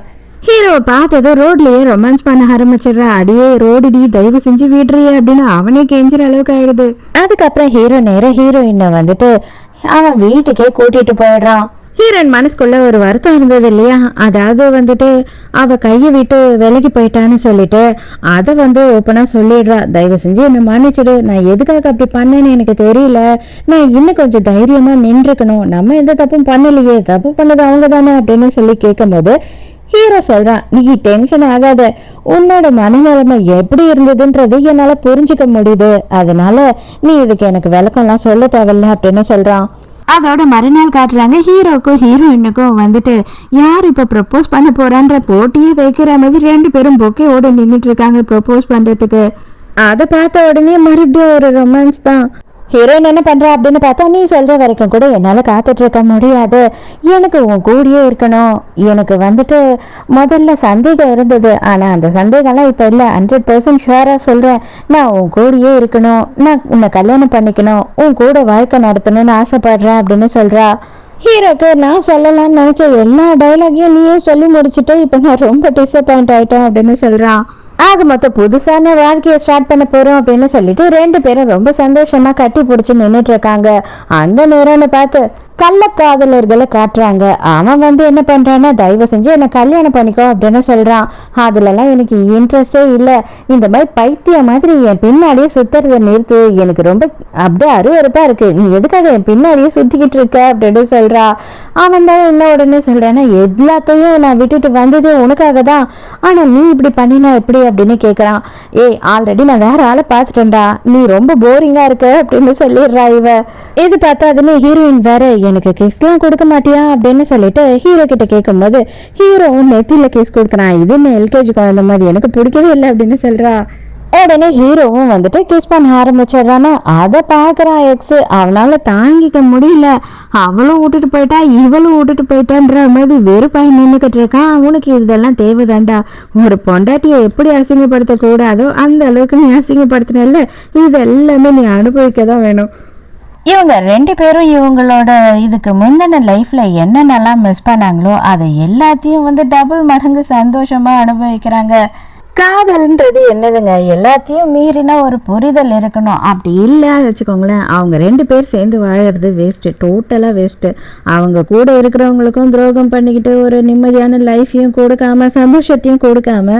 ஹீரோவை பார்த்ததும் ரோட்லயே ரொமான்ஸ் பண்ண ஆரம்பிச்சிடுறா. அடியே ரோடுடி தயவு செஞ்சு விடுறியே அப்படின்னு அவனே கெஞ்சுற அளவுக்கு ஆயிடுது. அதுக்கப்புறம் ஹீரோ நேரம் ஹீரோயினை வந்துட்டு அவன் வீட்டுக்கே கூட்டிட்டு போயிடுறான். ஹீரோயின் மனசுக்குள்ள ஒரு வருத்தம் இருந்தது இல்லையா, அதாவது வந்துட்டு அவ கையை விட்டு விலகி போயிட்டான்னு சொல்லிட்டு அதை வந்து ஓப்பனா சொல்லிடுறா. தயவு செஞ்சு என்னை மன்னிச்சிடு, நான் எதுக்காக அப்படி பண்ணேன்னு எனக்கு தெரியல, நான் இன்னும் கொஞ்சம் தைரியமா நின்றுக்கணும், நம்ம எந்த தப்பும் பண்ணலையே, தப்பு பண்ணது அவங்க தானே அப்படின்னு சொல்லி கேட்கும் போது ஹீரோ சொல்றான், நீ டென்ஷன் ஆகாத, உன்னோட மனநிலைமை எப்படி இருந்ததுன்றது என்னால புரிஞ்சுக்க முடியுது, அதனால நீ இதுக்கு எனக்கு விளக்கம்லாம் சொல்ல தேவையில்ல அப்படின்னு சொல்றான். அதோட மறுநாள் காட்டுறாங்க ஹீரோக்கும் ஹீரோயினுக்கும் வந்துட்டு யார் இப்ப ப்ரப்போஸ் பண்ண போறான்ற போட்டியே வைக்கிற மாதிரி ரெண்டு பேரும் பொக்கையோட நின்றுட்டு இருக்காங்க ப்ரப்போஸ் பண்றதுக்கு. அதை பார்த்த உடனே மறுபடியும் ஒரு ரொமான்ஸ் தான். ஹீரோயின் என்ன பண்றா அப்படின்னு பார்த்தா, நீ சொல்ற வரைக்கும் கூட என்னால காத்துட்டு இருக்க முடியாது, எனக்கு உன் கூடயே இருக்கணும், எனக்கு வந்துட்டு முதல்ல சந்தேகம் இருந்தது, ஆனா அந்த சந்தேகம்லாம் இப்ப இல்ல, 100% ஷுவரா சொல்றேன், நான் உன் கூடயே இருக்கணும், நான் உன்னை கல்யாணம் பண்ணிக்கணும், உன் கூட வாழ்க்கை நடத்தணும்னு ஆசைப்படுறேன் அப்படின்னு சொல்றா. ஹீரோக்கு நான் சொல்லலாம்னு நினைச்ச எல்லா டைலாகையும் நீயே சொல்லி முடிச்சுட்டு இப்ப நான் ரொம்ப டிசப்பாயிண்ட் ஆயிட்டேன் அப்படின்னு சொல்றான். ஆக மொத்தம் புதுசான வாழ்க்கையை ஸ்டார்ட் பண்ண போறோம் அப்படின்னு சொல்லிட்டு ரெண்டு பேரும் ரொம்ப சந்தோஷமா கட்டி பிடிச்சி நின்றுட்டு இருக்காங்க. அந்த நேரம்னு பார்த்து கள்ளக்காதலர்களை காட்டுறாங்க. அவன் வந்து என்ன பண்றான்னா, தயவு செஞ்சு என்னை கல்யாணம் பண்ணிக்கோ அப்படின்னு சொல்றான். அதுலலாம் எனக்கு இன்ட்ரெஸ்டே இல்லை, இந்த மாதிரி பைத்திய மாதிரி என் பின்னாடியே சுத்துறத நிறுத்து, எனக்கு ரொம்ப அப்படியே அருவருப்பா இருக்கு, நீ எதுக்காக என் பின்னாடியே சுத்திக்கிட்டு இருக்க அப்படின்னு சொல்றா. அவன் தான் என்ன உடனே சொல்றான்னா, எல்லாத்தையும் நான் விட்டுட்டு வந்ததே உனக்காக தான், ஆனா நீ இப்படி பண்ணினா எப்படி அப்படின்னு கேட்குறான். ஏய் ஆல்ரெடி நான் வேற ஆளை பார்த்துட்டேன்டா, நீ ரொம்ப போரிங்கா இருக்க அப்படின்னு சொல்லிடுறா இவ. இது பார்த்தா அதுன்னு ஹீரோயின் வேற, எனக்கு கிஸ்லாம் கொடுக்க மாட்டியா அப்படின்னு சொல்லிட்டு ஹீரோ கிட்ட கேட்கும் போது ஹீரோவும் நெத்தியில கிஸ் கொடுக்குறான். இது எல்கேஜி குழந்தை மாதிரி எனக்கு பிடிக்கவே இல்லை அப்படின்னு சொல்றா. உடனே ஹீரோவும் வந்துட்டு கிஸ் பண்ண ஆரம்பிச்சிடுறானா. அதை பாக்குறான் எக்ஸ். அவனால தாங்கிக்க முடியல, அவளும் விட்டுட்டு போயிட்டா இவளும் விட்டுட்டு போயிட்டான்ற மாதிரி வெறுப்பாய் நின்றுக்கிட்டு இருக்கான். அவனுக்கு இதெல்லாம் தேவைதாண்டா, ஒரு பொண்டாட்டியை எப்படி அசிங்கப்படுத்த கூடாதோ அந்த அளவுக்கு நீ அசிங்கப்படுத்தினல்ல, இது எல்லாமே நீ அனுபவிக்க தான் வேணும். இவங்க ரெண்டு பேரும் இவங்களோட இதுக்கு முந்தின லைஃப்ல என்னென்னலாம் மிஸ் பண்ணாங்களோ அதை எல்லாத்தையும் வந்து டபுள் மடங்கு சந்தோஷமா அனுபவிக்கிறாங்க. காதல்ன்றது என்னதுங்க, எல்லாத்தையும் மீறினா ஒரு புரிதல் இருக்கணும். அப்படி இல்லை வச்சுக்கோங்களேன், அவங்க ரெண்டு பேர் சேர்ந்து வாழறது வேஸ்ட்டு, டோட்டலாக வேஸ்ட்டு. அவங்க கூட இருக்கிறவங்களுக்கும் துரோகம் பண்ணிக்கிட்டு ஒரு நிம்மதியான லைஃப்பையும் கொடுக்காம சந்தோஷத்தையும் கொடுக்காம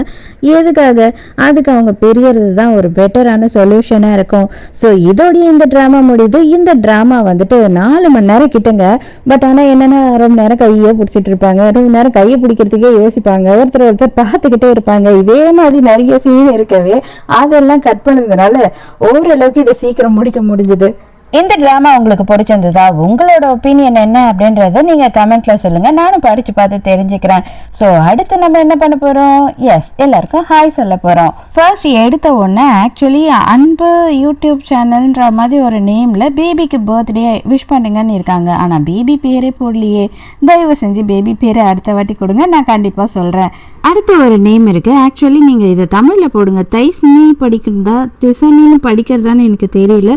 எதுக்காக, அதுக்கு அவங்க பிரியறது தான் ஒரு பெட்டரான சொல்யூஷனாக இருக்கும். ஸோ இதோடைய இந்த ட்ராமா முடியுது. இந்த ட்ராமா வந்துட்டு 4 மணி நேரம் கிட்டங்க. பட் ஆனால் என்னென்னா ரொம்ப நேரம் கையே பிடிச்சிட்டு இருப்பாங்க, ரொம்ப நேரம் கையை பிடிக்கிறதுக்கே யோசிப்பாங்க, ஒருத்தர் பார்த்துக்கிட்டே இருப்பாங்க. இதே மாதிரி நிறைய சீன் இருக்கவே அதெல்லாம் கட் பண்ணதுனால ஓரளவுக்கு இதை சீக்கிரம் முடிக்க முடிஞ்சது. இந்த டிராமா உங்களுக்கு பிடிச்சிருந்ததா, உங்களோட ஒப்பீனியன் என்ன அப்படின்றத நீங்க கமெண்ட்ல சொல்லுங்க, நானும் படிச்சு பார்த்து தெரிஞ்சுக்கிறேன். ஸோ அடுத்து நம்ம என்ன பண்ண போறோம், எஸ் எல்லாருக்கும் ஹாய் சொல்ல போறோம். ஃபர்ஸ்ட் எடுத்த உடனே ஆக்சுவலி அன்பு யூடியூப் சேனல்ன்ற மாதிரி ஒரு நேம்ல பேபிக்கு பர்த்டே விஷ் பண்ணுங்கன்னு இருக்காங்க. ஆனா பேபி பேரே போடலையே, தயவு செஞ்சு பேபி பேரை அடுத்த வாட்டி கொடுங்க, நான் கண்டிப்பா சொல்றேன். அடுத்த ஒரு நேம் இருக்கு, ஆக்சுவலி நீங்க இதை தமிழ்ல போடுங்க, தைஸ்னி படிக்கிறதா திசனின்னு படிக்கிறதான்னு எனக்கு தெரியல,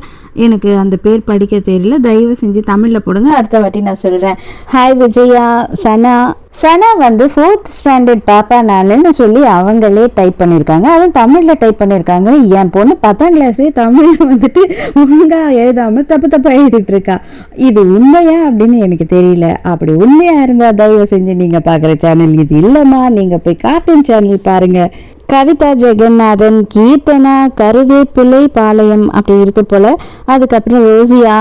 எனக்கு அந்த பேர் படிக்க தெரியல, தயவு செஞ்சு தமிழ்ல போடுங்க, அடுத்த வாட்டி நான் சொல்றேன். ஹாய் விஜயா. சனா வந்து 4th ஸ்டாண்டர்ட் பாப்பா நானுன்னு சொல்லி அவங்களே டைப் பண்ணியிருக்காங்க, அதுவும் தமிழில் டைப் பண்ணியிருக்காங்க. என் பொண்ணு 10ஆம் கிளாஸே தமிழில் வந்துட்டு ஒழுங்காக எழுதாமல் தப்பாக எழுதிட்டு இருக்கா. இது உண்மையா அப்படின்னு எனக்கு தெரியல. அப்படி உண்மையாக இருந்தால் தயவு செஞ்சு நீங்கள் பார்க்குற சேனல் இது இல்லைம்மா, நீங்கள் போய் கார்ட்டூன் சேனல் பாருங்கள். கவிதா ஜெகநாதன், கீர்த்தனா கருவேப்பிள்ளை பாளையம் அப்படி இருக்கு போல. அதுக்கப்புறம் ரோசியா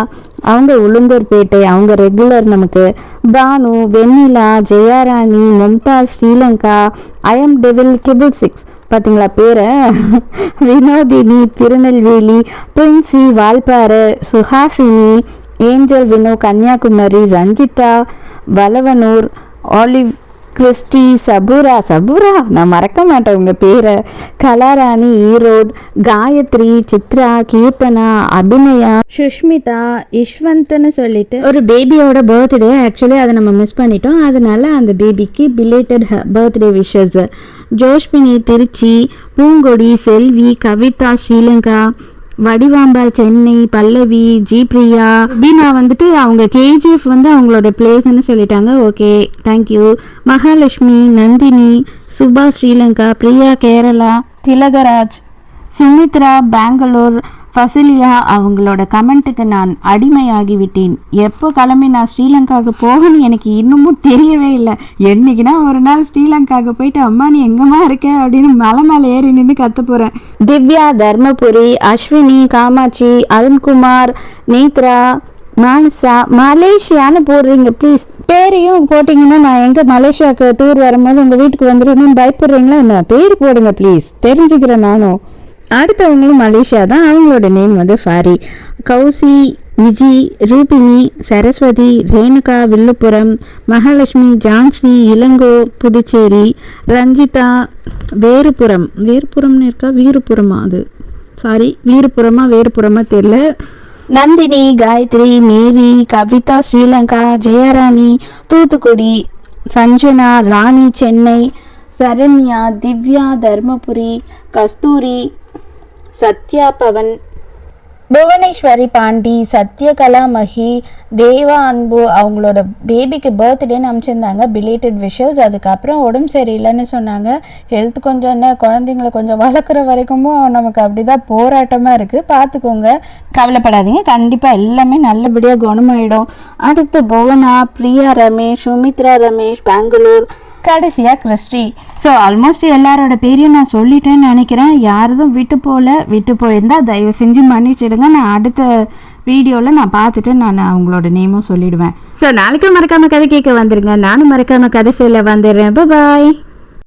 அவங்க உளுந்தூர்பேட்டை, அவங்க ரெகுலர் நமக்கு. பானு, வெண்ணிலா, ஜெயாராணி, மும்தாஸ் ஸ்ரீலங்கா, ஐஎம் டெவில் கிபிள் 6 பார்த்தீங்களா பேரை, Vinodhini Tirunelveli, Princy Valparai, Suhasini, Angel Vino Kanyakumari, Ranjitha Valavanur, Olive Christy, Sabura நான் மறக்க மாட்டேன் உங்க பேரை, கலாராணி ஈரோடு, காயத்ரி, சித்ரா, கீர்த்தனா, அபிநயா, சுஷ்மிதா, யஷ்வந்த்னு சொல்லிட்டு ஒரு பேபியோட பர்த்டே. ஆக்சுவலி அதை நம்ம மிஸ் பண்ணிட்டோம், அதனால அந்த பேபிக்கு belated birthday wishes. Josephine Trichy, Poongodi, Selvi, Kavitha Sri Lanka, Vadivambal Chennai, Pallavi, G Priya, Beena வந்துட்டு அவங்க கேஜிஎஃப் அவங்களோட பிளேஸ்ன்னு சொல்லிட்டாங்க. Okay thank you. மகாலட்சுமி, நந்தினி, சுபா ஸ்ரீலங்கா, பிரியா கேரளா, திலகராஜ், சுமித்ரா பெங்களூர், ஃபசிலியா அவங்களோட கமெண்ட்டுக்கு நான் அடிமையாகிவிட்டேன். எப்போ கிளம்பி நான் ஸ்ரீலங்காவுக்கு போகணும்னு எனக்கு இன்னமும் தெரியவே இல்லை. என்னைக்குன்னா ஒரு நாள் ஸ்ரீலங்காவுக்கு போயிட்டு அம்மா நீ எங்கம்மா இருக்க அப்படின்னு மலை மேலே ஏறி நின்று கற்று போகிறேன். திவ்யா தர்மபுரி, அஸ்வினி, காமாட்சி, அருண்குமார், நேத்ரா, மானசா, மலேசியான்னு போடுறீங்க ப்ளீஸ். பேரையும் போட்டிங்கன்னா நான் எங்கே மலேசியாவுக்கு டூர் வரும்போது உங்கள் வீட்டுக்கு வந்துடுவேன்னு பயப்படுறீங்களா என்ன? பேர் போடுங்க ப்ளீஸ், தெரிஞ்சுக்கிறேன் நானும். அடுத்தவங்களும் மலேசியா தான், அவங்களோட நேம் ஃபாரி. கௌசி, விஜி, ரூபினி, சரஸ்வதி, ரேணுகா வில்லுப்புரம், மகாலட்சுமி, ஜான்சி, இளங்கோ புதுச்சேரி, ரஞ்சிதா வேறுபுரம்னு இருக்கா, வீரபுரமா அது வேறுபுறமா தெரியல. நந்தினி, காயத்ரி, மேரி, கவிதா ஸ்ரீலங்கா, ஜெயராணி தூத்துக்குடி, சஞ்சனா, ராணி சென்னை, சரண்யா, திவ்யா தர்மபுரி, கஸ்தூரி, சத்யா பவன், புவனேஸ்வரி பாண்டி, சத்யகலா மஹி, தேவா அன்பு அவங்களோட பேபிக்கு பர்த்டேன்னு அனுப்பிச்சிருந்தாங்க, பிலேட்டட் விஷஸ். அதுக்கப்புறம் உடம்பு சரியில்லைன்னு சொன்னாங்க. ஹெல்த் கொஞ்சம் என்ன குழந்தைங்களை கொஞ்சம் வளர்க்குற வரைக்கும் நமக்கு அப்படிதான் போராட்டமாக இருக்குது, பார்த்துக்கோங்க, கவலைப்படாதீங்க, கண்டிப்பாக எல்லாமே நல்லபடியாக குணமாயிடும். அடுத்து புவனா, பிரியா ரமேஷ், சுமித்ரா ரமேஷ் பெங்களூர், கடைசியாக கிறிஸ்டி. ஸோ ஆல்மோஸ்ட் எல்லாரோட பேரையும் நான் சொல்லிட்டேன்னு நினைக்கிறேன். யாரும் விட்டு போயிருந்தால் தயவு செஞ்சு மன்னிச்சிடுங்க. நான் அடுத்த வீடியோவில் நான் பார்த்துட்டு நான் அவங்களோட நேமும் சொல்லிடுவேன். ஸோ நாளைக்கு மறக்காமல் கதை கேட்க வந்துடுங்க. நானும் மறக்காமல் கதை சொல்ல வந்துடுறேன். பாய்.